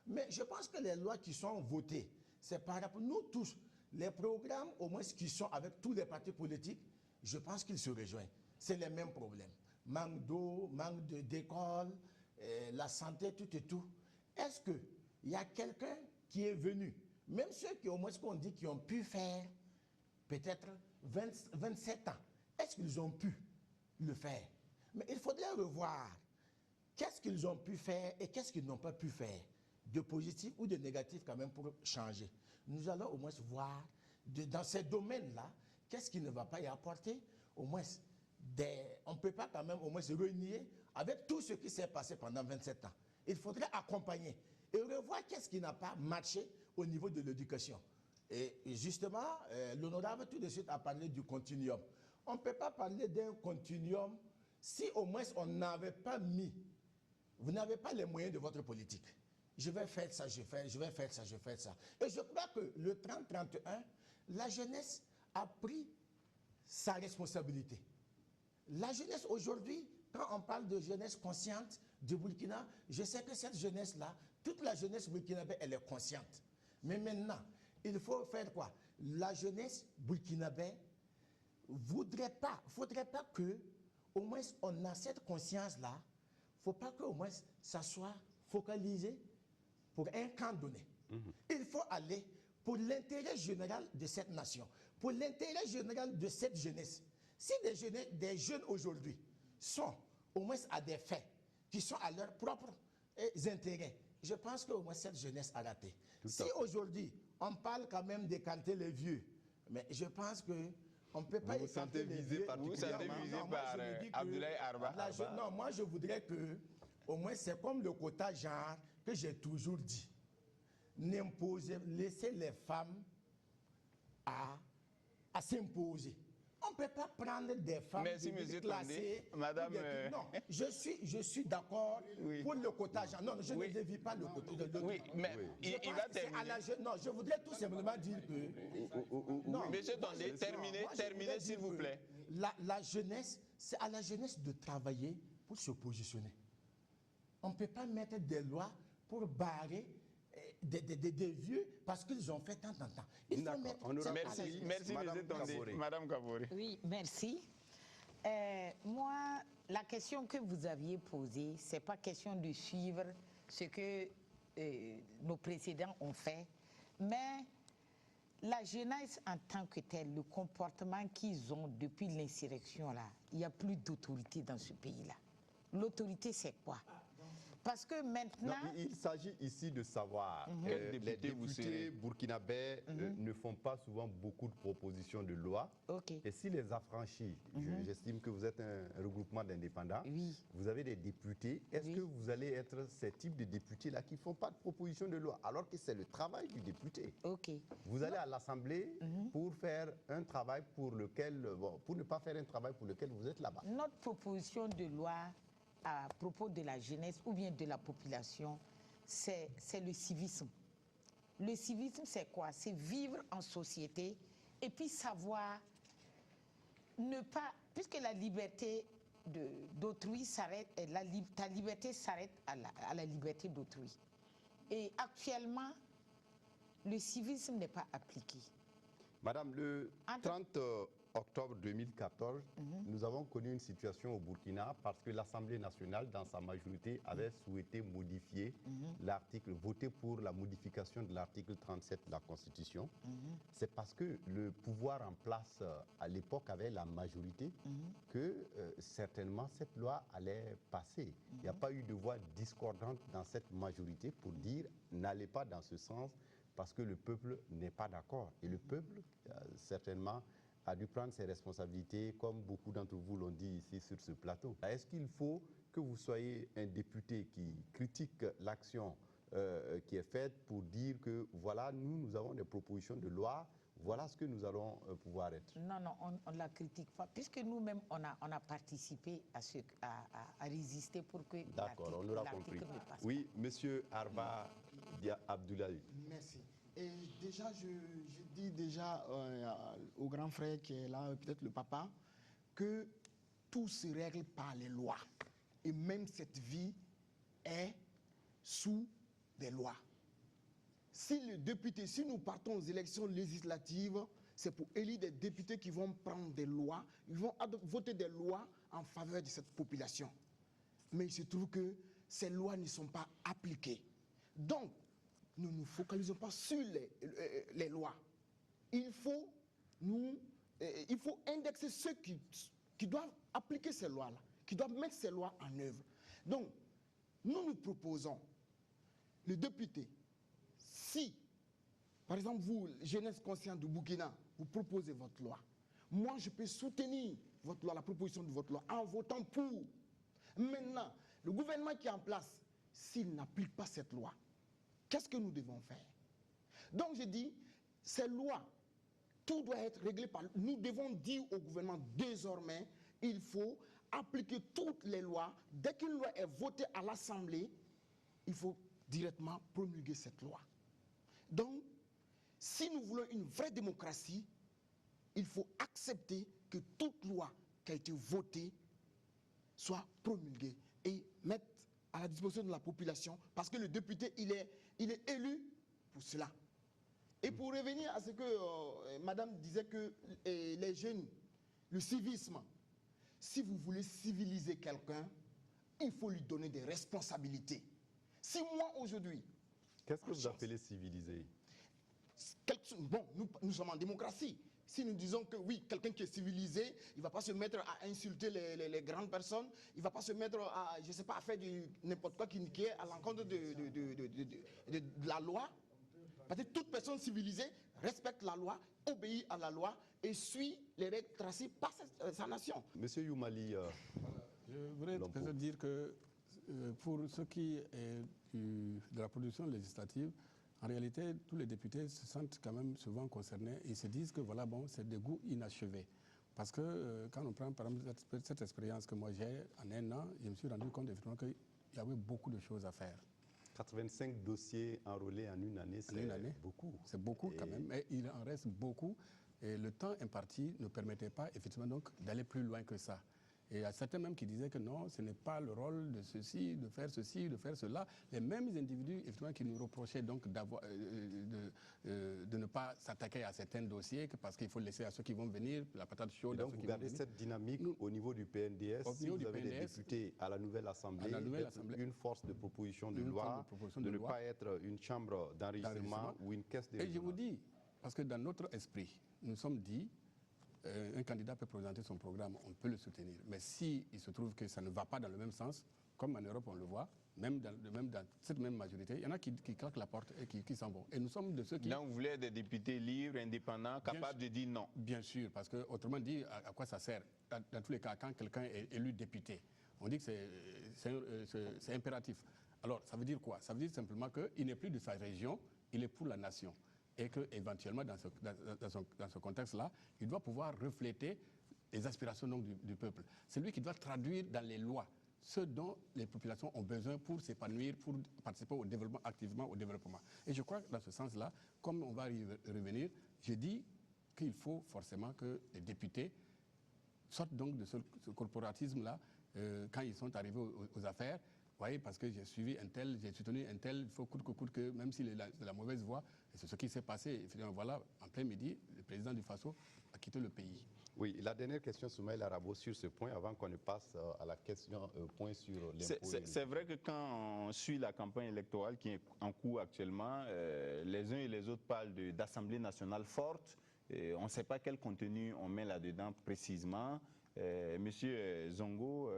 Mais je pense que les lois qui sont votées, c'est par rapport à nous tous, les programmes au moins qui sont avec tous les partis politiques, je pense qu'ils se rejoignent. C'est les mêmes problèmes. Manque d'eau, manque d'école, la santé, tout et tout. Est-ce qu'il y a quelqu'un qui est venu, même ceux qui au moins ce qu'on dit qui ont pu faire peut-être 27 ans, est-ce qu'ils ont pu le faire? Mais il faudrait revoir qu'est-ce qu'ils ont pu faire et qu'est-ce qu'ils n'ont pas pu faire, de positif ou de négatif quand même pour changer. Nous allons au moins voir dans ces domaines-là, qu'est-ce qui ne va pas y apporter, au moins on ne peut pas quand même au moins se renier avec tout ce qui s'est passé pendant 27 ans. Il faudrait accompagner et revoir qu'est-ce qui n'a pas marché au niveau de l'éducation. Et justement, l'honorable tout de suite a parlé du continuum. On ne peut pas parler d'un continuum si au moins on n'avait pas mis, vous n'avez pas les moyens de votre politique. Je vais faire ça, je vais faire ça, je vais faire ça. Et je crois que le 30-31, la jeunesse a pris sa responsabilité. La jeunesse aujourd'hui, quand on parle de jeunesse consciente du Burkina, je sais que cette jeunesse-là, toute la jeunesse burkinabé, elle est consciente. Mais maintenant, il faut faire quoi? La jeunesse burkinabé faudrait pas que, au moins, on a cette conscience-là. Il ne faut pas qu'au moins, ça soit focalisé pour un camp donné. Il faut aller pour l'intérêt général de cette nation, pour l'intérêt général de cette jeunesse. Si des jeunes aujourd'hui sont au moins à des faits qui sont à leurs propres intérêts, je pense qu'au moins cette jeunesse a raté. Si aujourd'hui, on parle quand même d'écarter les vieux, mais je pense qu'on ne peut pas écarter les vieux. Vous vous sentez visé par Abdoulaye Arba? Non, moi je voudrais que, au moins c'est comme le quota genre que j'ai toujours dit. Laissez les femmes à s'imposer. On ne peut pas prendre des femmes classées. Madame... Non, je suis d'accord pour le quota genre. Non, je ne dévie pas le quota. Oui, mais il va terminer. Non, je voudrais tout simplement dire que... Non, monsieur Tondé, terminez s'il vous plaît. La jeunesse, c'est à la jeunesse de travailler pour se positionner. On ne peut pas mettre des lois pour barrer des vieux parce qu'ils ont fait tant. Il faut mettre... Merci, monsieur Tondé. Madame Kavori. Oui, merci. Moi, la question que vous aviez posée, ce n'est pas question de suivre ce que nos précédents ont fait, mais la jeunesse en tant que telle, le comportement qu'ils ont depuis l'insurrection, là, il n'y a plus d'autorité dans ce pays-là. L'autorité, c'est quoi? Parce que maintenant... Non, il s'agit ici de savoir Quel les député vous députés serez burkinabés ne font pas souvent beaucoup de propositions de loi. Ok. Et si les affranchis, j'estime que vous êtes un regroupement d'indépendants, Oui. vous avez des députés, est-ce Oui. que vous allez être ces types de députés-là qui ne font pas de propositions de loi, alors que c'est le travail du député? Ok. Vous allez à l'Assemblée pour faire un travail pour lequel, pour ne pas faire un travail pour lequel vous êtes là-bas. Notre proposition de loi à propos de la jeunesse ou bien de la population, c'est le civisme. Le civisme, c'est quoi? C'est vivre en société et puis savoir ne pas... Puisque la liberté d'autrui s'arrête, ta liberté s'arrête à la liberté d'autrui. Et actuellement, le civisme n'est pas appliqué. Madame, le 30 octobre 2014, nous avons connu une situation au Burkina parce que l'Assemblée nationale, dans sa majorité, avait souhaité modifier l'article, voter pour la modification de l'article 37 de la Constitution. C'est parce que le pouvoir en place à l'époque avait la majorité que certainement cette loi allait passer. Il n'y a pas eu de voix discordante dans cette majorité pour dire n'allez pas dans ce sens, parce que le peuple n'est pas d'accord. Et le peuple, certainement, a dû prendre ses responsabilités, comme beaucoup d'entre vous l'ont dit ici sur ce plateau. Est-ce qu'il faut que vous soyez un député qui critique l'action qui est faite pour dire que, voilà, nous avons des propositions de loi, voilà ce que nous allons pouvoir être? Non, non, on ne la critique pas, puisque nous-mêmes, on a participé à résister pour que D'accord, on aura compris. ne passe pas. Oui, monsieur Arba Abdoulaye. Merci. Et déjà, je dis déjà au grand frère qui est là, peut-être le papa, que tout se règle par les lois. Et même cette vie est sous des lois. Si le député, si nous partons aux élections législatives, c'est pour élire des députés qui vont prendre des lois, ils vont voter des lois en faveur de cette population. Mais il se trouve que ces lois ne sont pas appliquées. Donc, nous ne nous focalisons pas sur les lois. Il faut indexer ceux qui doivent appliquer ces lois-là, qui doivent mettre ces lois en œuvre. Donc, nous proposons, le député, si, par exemple, vous, jeunesse consciente du Burkina, vous proposez votre loi, moi, je peux soutenir votre loi, la proposition de votre loi, en votant pour. Maintenant, le gouvernement qui est en place, s'il n'applique pas cette loi, qu'est-ce que nous devons faire? Donc je dis, ces lois, tout doit être réglé par... Nous devons dire au gouvernement, désormais, il faut appliquer toutes les lois. Dès qu'une loi est votée à l'Assemblée, il faut directement promulguer cette loi. Donc, si nous voulons une vraie démocratie, il faut accepter que toute loi qui a été votée soit promulguée et mettre à la disposition de la population, parce que le député, il est élu pour cela. Et pour revenir à ce que madame disait que les jeunes, le civisme, si vous voulez civiliser quelqu'un, il faut lui donner des responsabilités. Si moi aujourd'hui... Qu'est-ce que vous appelez civiliser? Bon, nous sommes en démocratie. Si nous disons que oui, quelqu'un qui est civilisé, il ne va pas se mettre à insulter les grandes personnes, il ne va pas se mettre à, je ne sais pas, à faire n'importe quoi qui est à l'encontre de la loi. Parce que toute personne civilisée respecte la loi, obéit à la loi et suit les règles tracées par sa nation. Monsieur Youmali, je voudrais peut-être dire que pour ce qui est de la production législative, en réalité, tous les députés se sentent quand même souvent concernés et se disent que voilà, bon, c'est des goûts inachevés. Parce que quand on prend par exemple cette expérience que moi j'ai en un an, je me suis rendu compte effectivement qu'il y avait beaucoup de choses à faire. 85 dossiers enrôlés en une année, c'est beaucoup. C'est beaucoup quand même, mais il en reste beaucoup. Et le temps imparti ne permettait pas effectivement donc d'aller plus loin que ça. Et il y a certains même qui disaient que non, ce n'est pas le rôle de ceci, de faire cela. Les mêmes individus, effectivement, qui nous reprochaient donc de ne pas s'attaquer à certains dossiers parce qu'il faut laisser à ceux qui vont venir la patate chaude. Et donc vous gardez cette dynamique au niveau du PNDS. Si vous avez des députés à la nouvelle Assemblée, une force de proposition de loi, de ne pas être une chambre d'enregistrement ou une caisse de résonance. Et je vous dis, parce que dans notre esprit, nous sommes dit, un candidat peut présenter son programme, on peut le soutenir. Mais s'il se trouve que ça ne va pas dans le même sens, comme en Europe on le voit, même dans cette même majorité, il y en a qui claquent la porte et qui s'en vont. Et nous sommes de ceux qui... Là, vous voulez des députés libres, indépendants, capables de dire non. Bien sûr, parce que autrement dit, à quoi ça sert? Dans tous les cas, quand quelqu'un est élu député, on dit que c'est impératif. Alors, ça veut dire quoi? Ça veut dire simplement qu'il n'est plus de sa région, il est pour la nation. Et qu'éventuellement, dans ce contexte-là, il doit pouvoir refléter les aspirations donc, du peuple. C'est lui qui doit traduire dans les lois ce dont les populations ont besoin pour s'épanouir, pour participer au développement, activement au développement. Et je crois que dans ce sens-là, comme on va y revenir, je dis qu'il faut forcément que les députés sortent donc de ce corporatisme-là quand ils sont arrivés aux affaires. Vous voyez, parce que j'ai suivi un tel, j'ai soutenu un tel, il faut coûte que coûte que, même s'il est de la mauvaise voie, et c'est ce qui s'est passé. Et finalement, voilà, en plein midi, le président du Faso a quitté le pays. Oui, la dernière question, Soumaïla Arabo, sur ce point, avant qu'on ne passe à la question point sur l'impôt. C'est vrai que quand on suit la campagne électorale qui est en cours actuellement, les uns et les autres parlent d'Assemblée nationale forte. On ne sait pas quel contenu on met là-dedans précisément. Monsieur Zongo,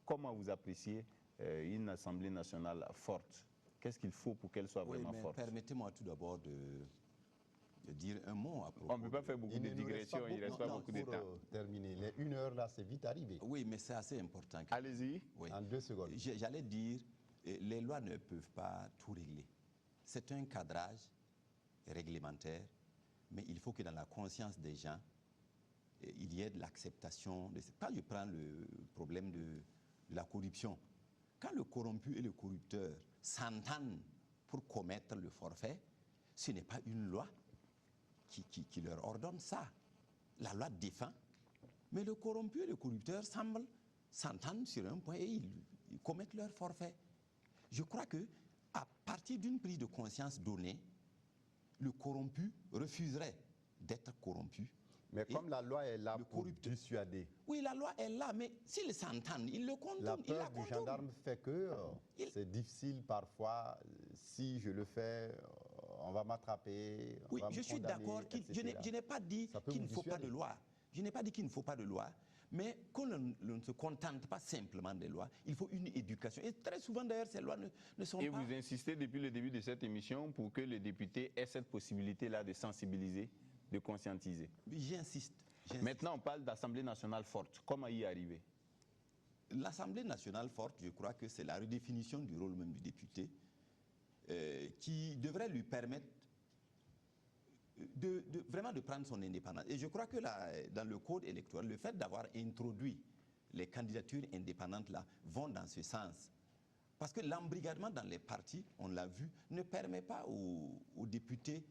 comment vous appréciez une Assemblée nationale forte? Qu'est-ce qu'il faut pour qu'elle soit vraiment forte? Permettez-moi tout d'abord de dire un mot à propos. On ne peut pas faire beaucoup de digressions, il ne reste pas beaucoup de temps. Terminer. Les 1 heure là, c'est vite arrivé. Oui, mais c'est assez important. Allez-y. Oui. En 2 secondes. J'allais dire, les lois ne peuvent pas tout régler. C'est un cadrage réglementaire, mais il faut que dans la conscience des gens, il y ait de l'acceptation. Quand je prends le problème de la corruption, quand le corrompu et le corrupteur s'entendent pour commettre le forfait, ce n'est pas une loi qui leur ordonne ça. La loi défend, mais le corrompu et le corrupteur semblent s'entendre sur un point et ils commettent leur forfait. Je crois que à partir d'une prise de conscience donnée, le corrompu refuserait d'être corrompu. Mais comme la loi est là pour dissuader. Oui, la loi est là, mais s'ils s'entendent, ils le contournent. La peur du gendarme fait que c'est difficile parfois. Si je le fais, on va m'attraper. Oui, je suis d'accord. Je n'ai pas dit qu'il ne faut pas de loi. Je n'ai pas dit qu'il ne faut pas de loi. Mais qu'on ne se contente pas simplement des lois, il faut une éducation. Et très souvent, d'ailleurs, ces lois ne sont pas... Et vous insistez depuis le début de cette émission pour que les députés aient cette possibilité-là de sensibiliser, de conscientiser. J'insiste. Maintenant, on parle d'Assemblée nationale forte. Comment y arriver? L'Assemblée nationale forte, je crois que c'est la redéfinition du rôle même du député qui devrait lui permettre vraiment de prendre son indépendance. Et je crois que là, dans le code électoral, le fait d'avoir introduit les candidatures indépendantes là vont dans ce sens. Parce que l'embrigadement dans les partis, on l'a vu, ne permet pas aux députés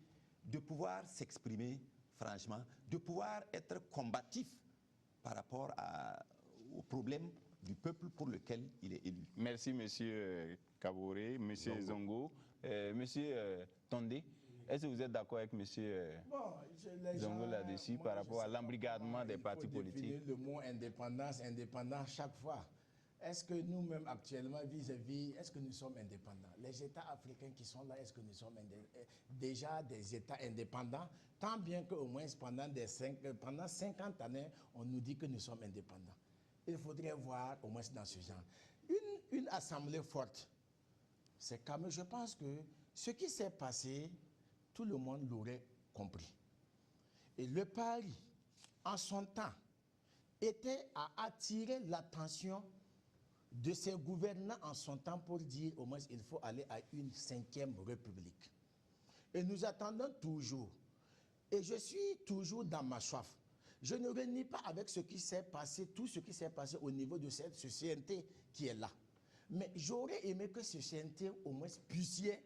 de pouvoir s'exprimer franchement, de pouvoir être combatif par rapport aux problèmes du peuple pour lequel il est élu. Merci, monsieur Kaboré, monsieur Zongo. Monsieur Tondé, est-ce que vous êtes d'accord avec monsieur Zongo là-dessus par rapport à l'embrigadement des partis politiques? Le mot indépendance, indépendant chaque fois. Est-ce que nous-mêmes actuellement vis-à-vis, est-ce que nous sommes indépendants? Les États africains qui sont là, est-ce que nous sommes déjà des États indépendants? Tant bien qu'au moins pendant 50 années, on nous dit que nous sommes indépendants. Il faudrait voir au moins dans ce genre. Une assemblée forte, c'est quand même, je pense que ce qui s'est passé, tout le monde l'aurait compris. Et le pari, en son temps, était à attirer l'attention de ces gouvernants en son temps pour dire au moins il faut aller à une 5e république. Et nous attendons toujours. Et je suis toujours dans ma soif. Je ne renie pas avec ce qui s'est passé, tout ce qui s'est passé au niveau de ce CNT qui est là. Mais j'aurais aimé que ce CNT au moins puissiez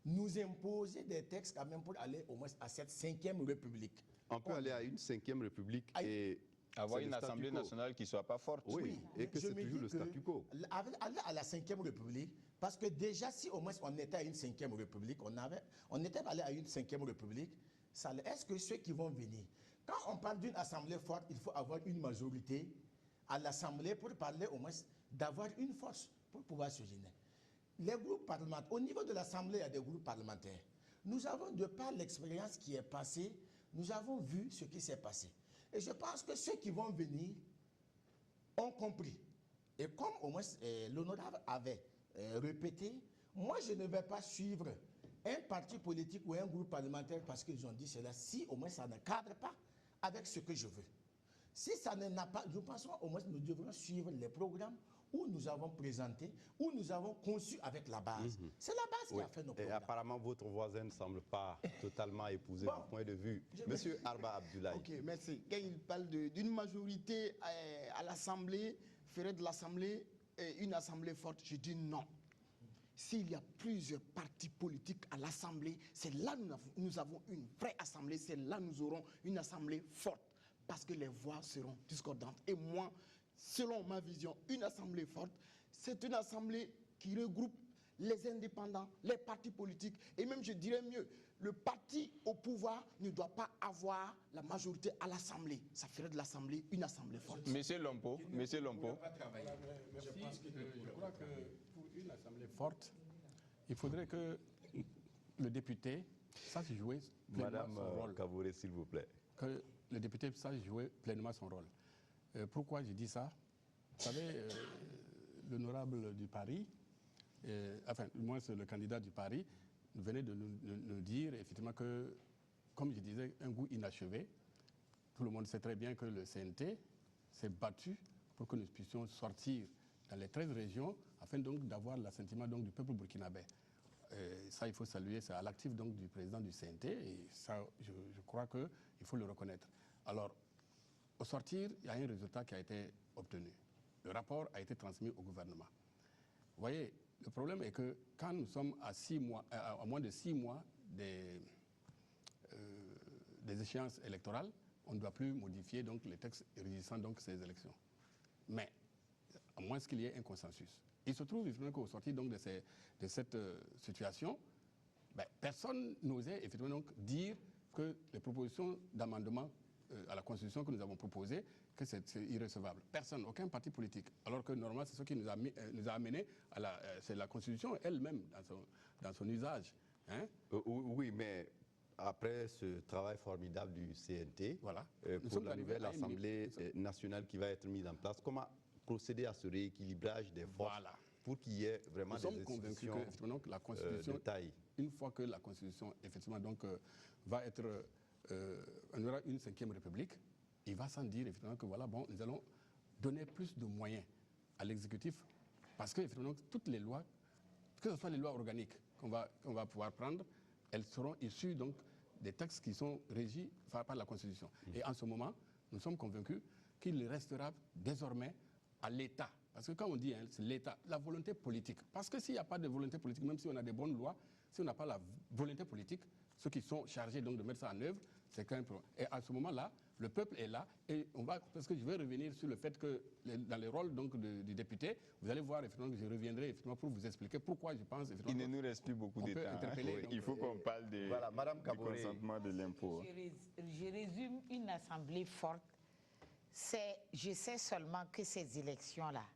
nous imposer des textes quand même pour aller au moins à cette 5e république. On peut aller à une 5e république et Avoir c'est une le statu Assemblée quo. nationale qui ne soit pas forte. Oui, et que Je c'est me toujours dis le que statu quo. Aller à la 5e République, parce que déjà, si au moins on était à une 5e République, on était allé à une 5e République, est-ce que ceux qui vont venir, quand on parle d'une Assemblée forte, il faut avoir une majorité à l'Assemblée pour parler au moins d'avoir une force pour pouvoir se gêner. Les groupes parlementaires, au niveau de l'Assemblée, il y a des groupes parlementaires. Nous avons, de par l'expérience qui est passée, nous avons vu ce qui s'est passé. Et je pense que ceux qui vont venir ont compris. Et comme au moins l'honorable avait répété, moi je ne vais pas suivre un parti politique ou un groupe parlementaire parce qu'ils ont dit cela, si au moins ça ne cadre pas avec ce que je veux. Si ça n'a pas, je pense qu'au moins nous devrons suivre les programmes où nous avons présenté, où nous avons conçu avec la base. C'est la base qui a fait nos Et programmes. apparemment, votre voisin ne semble pas totalement épouser Bon. votre point de vue. Monsieur Arba Abdoulaye. Ok, merci. Quand il parle d'une majorité à l'Assemblée, ferait de l'Assemblée une Assemblée forte, je dis non. S'il y a plusieurs partis politiques à l'Assemblée, c'est là que nous avons une vraie Assemblée, c'est là que nous aurons une Assemblée forte, parce que les voix seront discordantes. Et moi, selon ma vision, une Assemblée forte, c'est une Assemblée qui regroupe les indépendants, les partis politiques, et même je dirais mieux, le parti au pouvoir ne doit pas avoir la majorité à l'Assemblée. Ça ferait de l'Assemblée une Assemblée forte. Monsieur Lompo, Monsieur Lompo. Je crois que pour une Assemblée forte, il faudrait que le député sache jouer pleinement Madame son rôle. Kabouré, s'il vous plaît. Que le député sache jouer pleinement son rôle. Pourquoi je dis ça? Vous savez, l'honorable du Paris, enfin, moi c'est le candidat du Paris, venait de nous dire effectivement que, comme je disais, un goût inachevé. Tout le monde sait très bien que le CNT s'est battu pour que nous puissions sortir dans les 13 régions afin donc d'avoir l'assentiment donc du peuple burkinabé. Ça, il faut saluer, c'est à l'actif donc du président du CNT et ça, je crois qu'il faut le reconnaître. Alors, au sortir, il y a un résultat qui a été obtenu. Le rapport a été transmis au gouvernement. Vous voyez, le problème est que quand nous sommes à moins de 6 mois des échéances électorales, on ne doit plus modifier donc, les textes régissant donc, ces élections. Mais, à moins qu'il y ait un consensus. Il se trouve effectivement qu'au sortir donc, de cette situation, personne n'osait effectivement donc, dire que les propositions d'amendement à la Constitution que nous avons proposées, que c'est irrecevable. Personne, aucun parti politique. Alors que normalement, c'est ce qui nous a amené à c'est la Constitution elle-même dans son usage. Hein? Oui, mais après ce travail formidable du CNT, Voilà. Pour la nouvelle Assemblée nationale qui va être mise en place, comment procéder à ce rééquilibrage des forces pour qu'il y ait vraiment des institutions que la Constitution, de taille. Une fois que la Constitution, effectivement, donc, va être... on aura une 5e République, il va sans dire, effectivement, que voilà, bon, nous allons donner plus de moyens à l'exécutif parce que, effectivement, toutes les lois, que ce soit les lois organiques qu'on va pouvoir prendre, elles seront issues donc, des textes qui sont régis par la Constitution. Et en ce moment, nous sommes convaincus qu'il restera désormais à l'État. Parce que quand on dit, hein, c'est l'État, la volonté politique. Parce que s'il n'y a pas de volonté politique, même si on a des bonnes lois, si on n'a pas la volonté politique, ceux qui sont chargés donc de mettre ça en œuvre, c'est quand même problème. Et à ce moment-là, le peuple est là et on va, parce que je vais revenir sur le fait que dans les rôles donc du député, vous allez voir effectivement que je reviendrai effectivement pour vous expliquer pourquoi je pense effectivement. Il ne nous reste plus beaucoup de temps. Hein. Il faut qu'on parle du consentement de l'impôt. Je résume une assemblée forte. Je sais seulement que ces élections-là,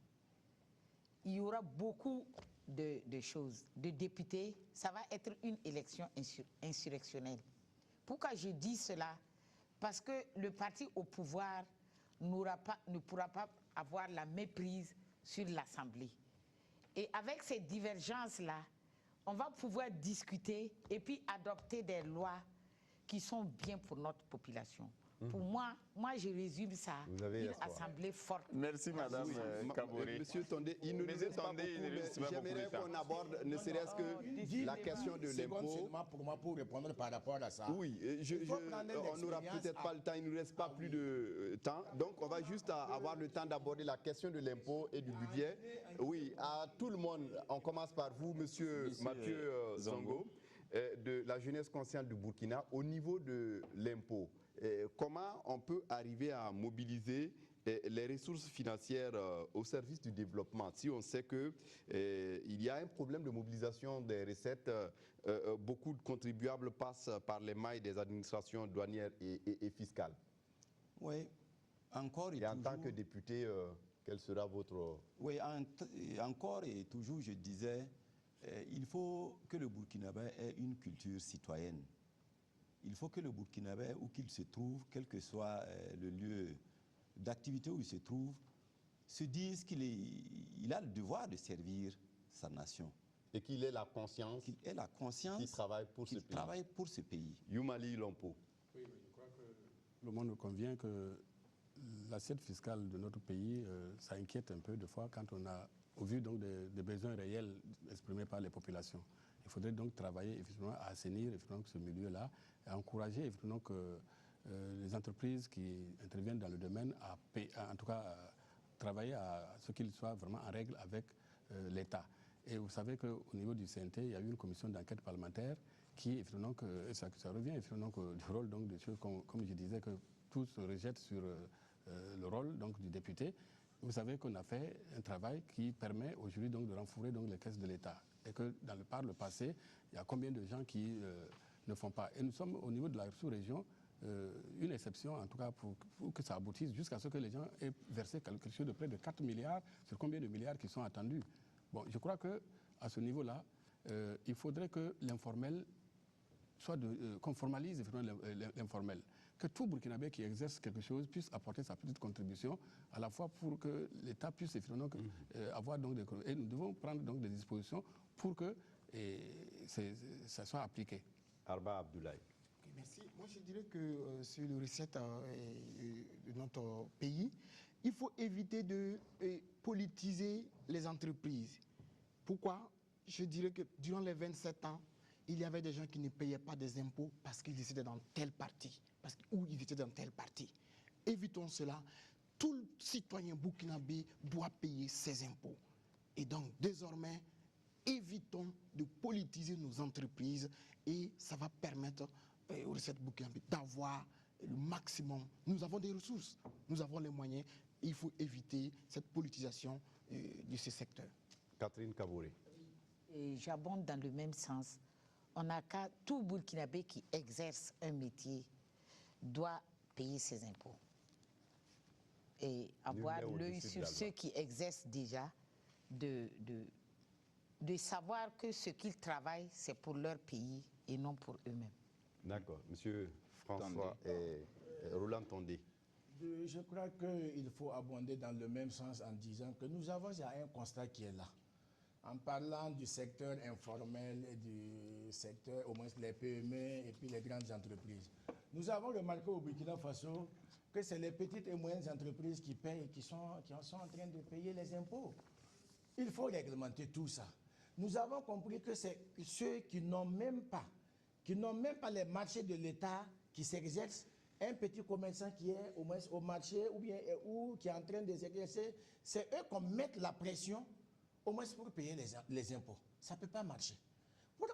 il y aura beaucoup de choses. De députés, ça va être une élection insurrectionnelle. Pourquoi je dis cela? Parce que le parti au pouvoir ne pourra pas avoir la méprise sur l'Assemblée. Et avec ces divergences-là, on va pouvoir discuter et puis adopter des lois qui sont bien pour notre population. Pour moi, je résume ça, une assemblée forte. Merci, Madame Kabouré. Monsieur Tondé, il ne nous reste pas beaucoup, mais j'aimerais qu'on aborde ne serait-ce que la question de l'impôt. Seulement pour moi, pour répondre par rapport à ça. Oui, on n'aura peut-être pas le temps, il ne nous reste pas plus de temps. Donc, on va juste avoir le temps d'aborder la question de l'impôt et du budget. Oui, à tout le monde, on commence par vous, Monsieur Mathieu Zongo, de la jeunesse consciente du Burkina. Au niveau de l'impôt, comment on peut arriver à mobiliser les ressources financières au service du développement si on sait qu'il y a un problème de mobilisation des recettes, beaucoup de contribuables passent par les mailles des administrations douanières et fiscales? Oui, encore et en tant que député, quel sera votre... Oui, encore et toujours, je disais, il faut que le Burkinabé ait une culture citoyenne. Il faut que le Burkinabé, où qu'il se trouve, quel que soit le lieu d'activité où il se trouve, se dise qu'il a le devoir de servir sa nation. Et qu'il ait la conscience qu'il ait la conscience qu'il travaille pour ce pays. Yumali Lompo. Oui, je crois que le monde convient que l'assiette fiscale de notre pays, ça inquiète un peu de fois quand on a, au vu donc des besoins réels exprimés par les populations. Il faudrait donc travailler effectivement à assainir effectivement ce milieu-là, et à encourager effectivement que les entreprises qui interviennent dans le domaine en tout cas travailler à ce qu'ils soient vraiment en règle avec l'État. Et vous savez qu'au niveau du CNT, il y a eu une commission d'enquête parlementaire qui, effectivement, ça revient effectivement du rôle donc, des choses, comme je disais, que tout se rejette sur le rôle donc, du député. Vous savez qu'on a fait un travail qui permet aujourd'hui donc, de renflouer donc, les caisses de l'État. Et que par le passé, il y a combien de gens qui ne font pas. Et nous sommes au niveau de la sous-région, une exception, en tout cas, pour que ça aboutisse jusqu'à ce que les gens aient versé quelque chose de près de 4 milliards sur combien de milliards qui sont attendus. Bon, je crois qu'à ce niveau-là, il faudrait que l'informel soit qu'on formalise l'informel. Que tout Burkinabé qui exerce quelque chose puisse apporter sa petite contribution, à la fois pour que l'État puisse effectivement avoir donc des... Et nous devons prendre donc des dispositions pour que ça soit appliqué. Arba Abdoulaye. Merci. Moi, je dirais que sur les recettes de notre pays, il faut éviter de politiser les entreprises. Pourquoi? Je dirais que durant les 27 ans, il y avait des gens qui ne payaient pas des impôts parce qu'ils étaient dans tel parti, ou ils étaient dans tel parti. Évitons cela. Tout citoyen burkinabé doit payer ses impôts. Et donc, désormais, évitons de politiser nos entreprises et ça va permettre aux recettes burkinabé d'avoir le maximum. Nous avons des ressources, nous avons les moyens. Il faut éviter cette politisation de ce secteur. Catherine Kabouré. J'abonde dans le même sens. On n'a qu'à, tout Burkinabé qui exerce un métier doit payer ses impôts. Et avoir l'œil sur ceux qui exercent déjà, de savoir que ce qu'ils travaillent, c'est pour leur pays et non pour eux-mêmes. D'accord. Monsieur François et Roland Tondé. Je crois qu'il faut abonder dans le même sens en disant que nous avons un constat qui est là. En parlant du secteur informel et du secteur, au moins les PME et puis les grandes entreprises. Nous avons remarqué au Burkina Faso que c'est les petites et moyennes entreprises qui payent, qui sont en train de payer les impôts. Il faut réglementer tout ça. Nous avons compris que c'est ceux qui n'ont même pas les marchés de l'État qui s'exercent. Un petit commerçant qui est au moins au marché ou qui est en train de s'exercer, c'est eux qu'on mette la pression au moins pour payer les impôts. Ça ne peut pas marcher. Pour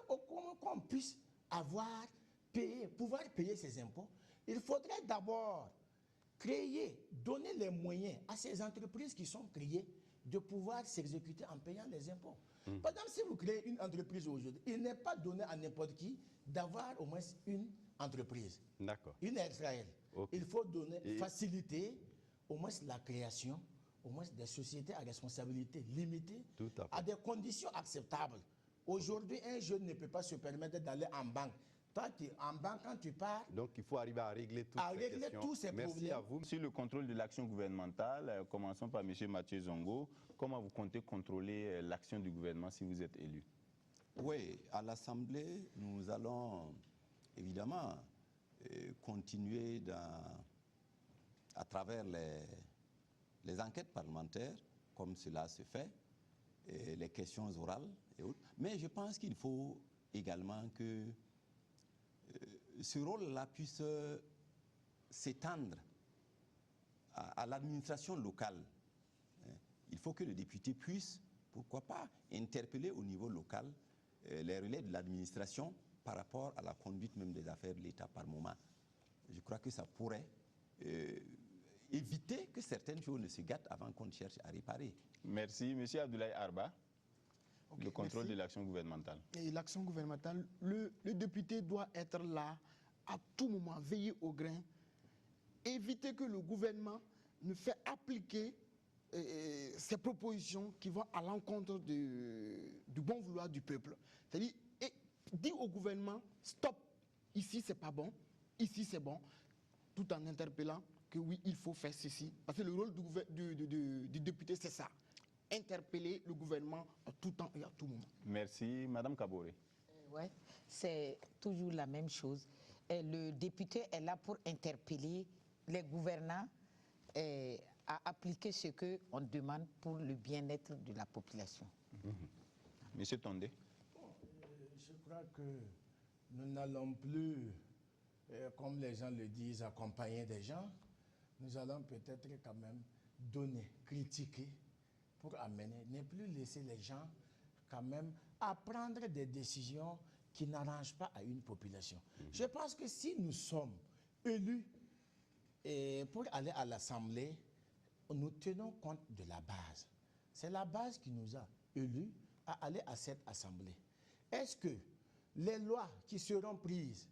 qu'on puisse pouvoir payer ces impôts, il faudrait d'abord donner les moyens à ces entreprises qui sont créées de pouvoir s'exécuter en payant les impôts. Par exemple, si vous créez une entreprise aujourd'hui, il n'est pas donné à n'importe qui d'avoir au moins une entreprise. D'accord. Une Israël. Okay. Il faut faciliter au moins la création, au moins des sociétés à responsabilité limitée, à des conditions acceptables. Aujourd'hui, un jeune ne peut pas se permettre d'aller en banque. Toi, en banque, quand tu pars... Donc, il faut arriver à régler toutes ces questions. Tous ces Merci problèmes. à vous. Sur le contrôle de l'action gouvernementale, commençons par M. Mathieu Zongo. Comment vous comptez contrôler l'action du gouvernement si vous êtes élu? Oui, à l'Assemblée, nous allons évidemment continuer à travers les enquêtes parlementaires, comme cela se fait, et les questions orales et autres. Mais je pense qu'il faut également que ce rôle-là puisse s'étendre à l'administration locale. Il faut que le député puisse, pourquoi pas, interpeller au niveau local les relais de l'administration par rapport à la conduite même des affaires de l'État par moment. je crois que ça pourrait éviter que certaines choses ne se gâtent avant qu'on cherche à réparer. Merci. Monsieur Abdoulaye Arba, Ok, le contrôle merci. de l'action gouvernementale. Et l'action gouvernementale, le député doit être là à tout moment, veiller au grain, éviter que le gouvernement ne fait appliquer ces propositions qui vont à l'encontre du bon vouloir du peuple. C'est-à-dire, dire au gouvernement, stop, ici c'est pas bon, ici c'est bon, tout en interpellant que oui, il faut faire ceci. Parce que le rôle du député, c'est ça. Interpeller le gouvernement à tout temps et à tout moment. Merci. Madame Kaboré. Ouais, c'est toujours la même chose. Et le député est là pour interpeller les gouvernants à appliquer ce qu'on demande pour le bien-être de la population. Monsieur Tondé. Je crois que nous n'allons plus, comme les gens le disent, accompagner des gens. Nous allons peut-être quand même donner, critiquer pour amener, ne plus laisser les gens quand même à prendre des décisions qui n'arrangent pas à une population. Je pense que si nous sommes élus pour aller à l'Assemblée, nous tenons compte de la base. C'est la base qui nous a élus à aller à cette Assemblée. Est-ce que les lois qui seront prises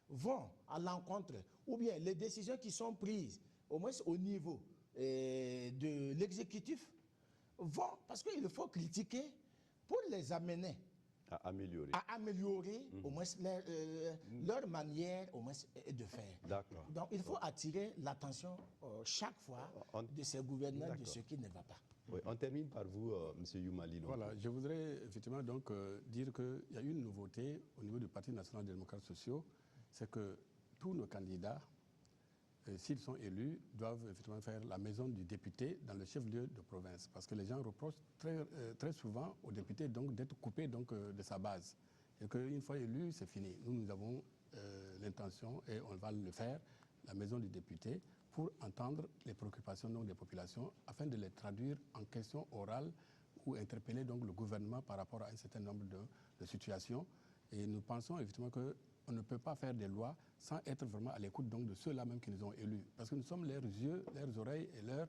vont à l'encontre, ou bien les décisions qui sont prises, au moins au niveau de l'exécutif, vont, parce qu'il faut critiquer pour les amener À améliorer. à améliorer au moins leur manière au moins de faire. D'accord. Donc il faut attirer l'attention chaque fois de ces gouvernants de ce qui ne va pas. Oui, on termine par vous, M. Youmali. Voilà, je voudrais effectivement donc dire qu'il y a une nouveauté au niveau du Parti national des démocrates sociaux, c'est que tous nos candidats, s'ils sont élus, doivent effectivement faire la maison du député dans le chef-lieu de province. Parce que les gens reprochent très souvent aux députés d'être coupés de sa base. Et qu'une fois élu, c'est fini. Nous avons l'intention, et on va le faire, la maison du député, pour entendre les préoccupations des populations, afin de les traduire en questions orales ou interpeller donc le gouvernement par rapport à un certain nombre de situations. Et nous pensons effectivement qu'on ne peut pas faire des lois sans être vraiment à l'écoute de ceux-là même qui nous ont élus. Parce que nous sommes leurs yeux, leurs oreilles et leurs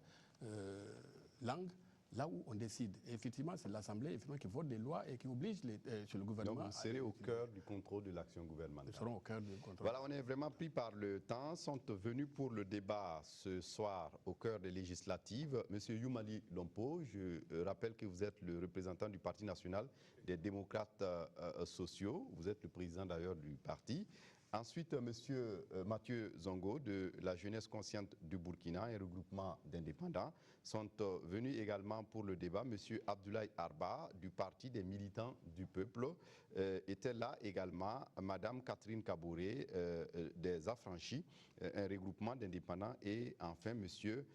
langues, là où on décide. Et effectivement, c'est l'Assemblée qui vote des lois et qui oblige sur le gouvernement. Donc vous serez au cœur du contrôle de l'action gouvernementale. Nous serons au cœur du contrôle. Voilà, on est vraiment pris par le temps. Sont venus pour le débat ce soir au cœur des législatives. Monsieur Youmali Lompo, je rappelle que vous êtes le représentant du Parti national des démocrates sociaux. Vous êtes le président d'ailleurs du parti. Ensuite, monsieur Mathieu Zongo de la Jeunesse consciente du Burkina, un regroupement d'indépendants, sont venus également pour le débat. Monsieur Abdoulaye Arba du Parti des militants du peuple était là également. Madame Catherine Kaboré des Affranchis, un regroupement d'indépendants. Et enfin, monsieur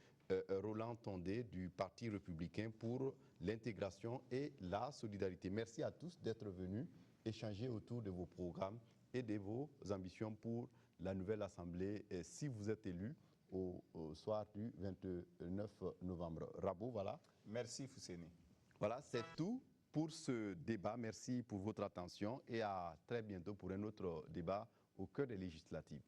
Roland Tondé du Parti républicain pour l'intégration et la solidarité. Merci à tous d'être venus échanger autour de vos programmes et de vos ambitions pour la nouvelle Assemblée, si vous êtes élu au soir du 29 novembre. Rabo, voilà. Merci Fousseni. Voilà, c'est tout pour ce débat. Merci pour votre attention et à très bientôt pour un autre débat au cœur des législatives.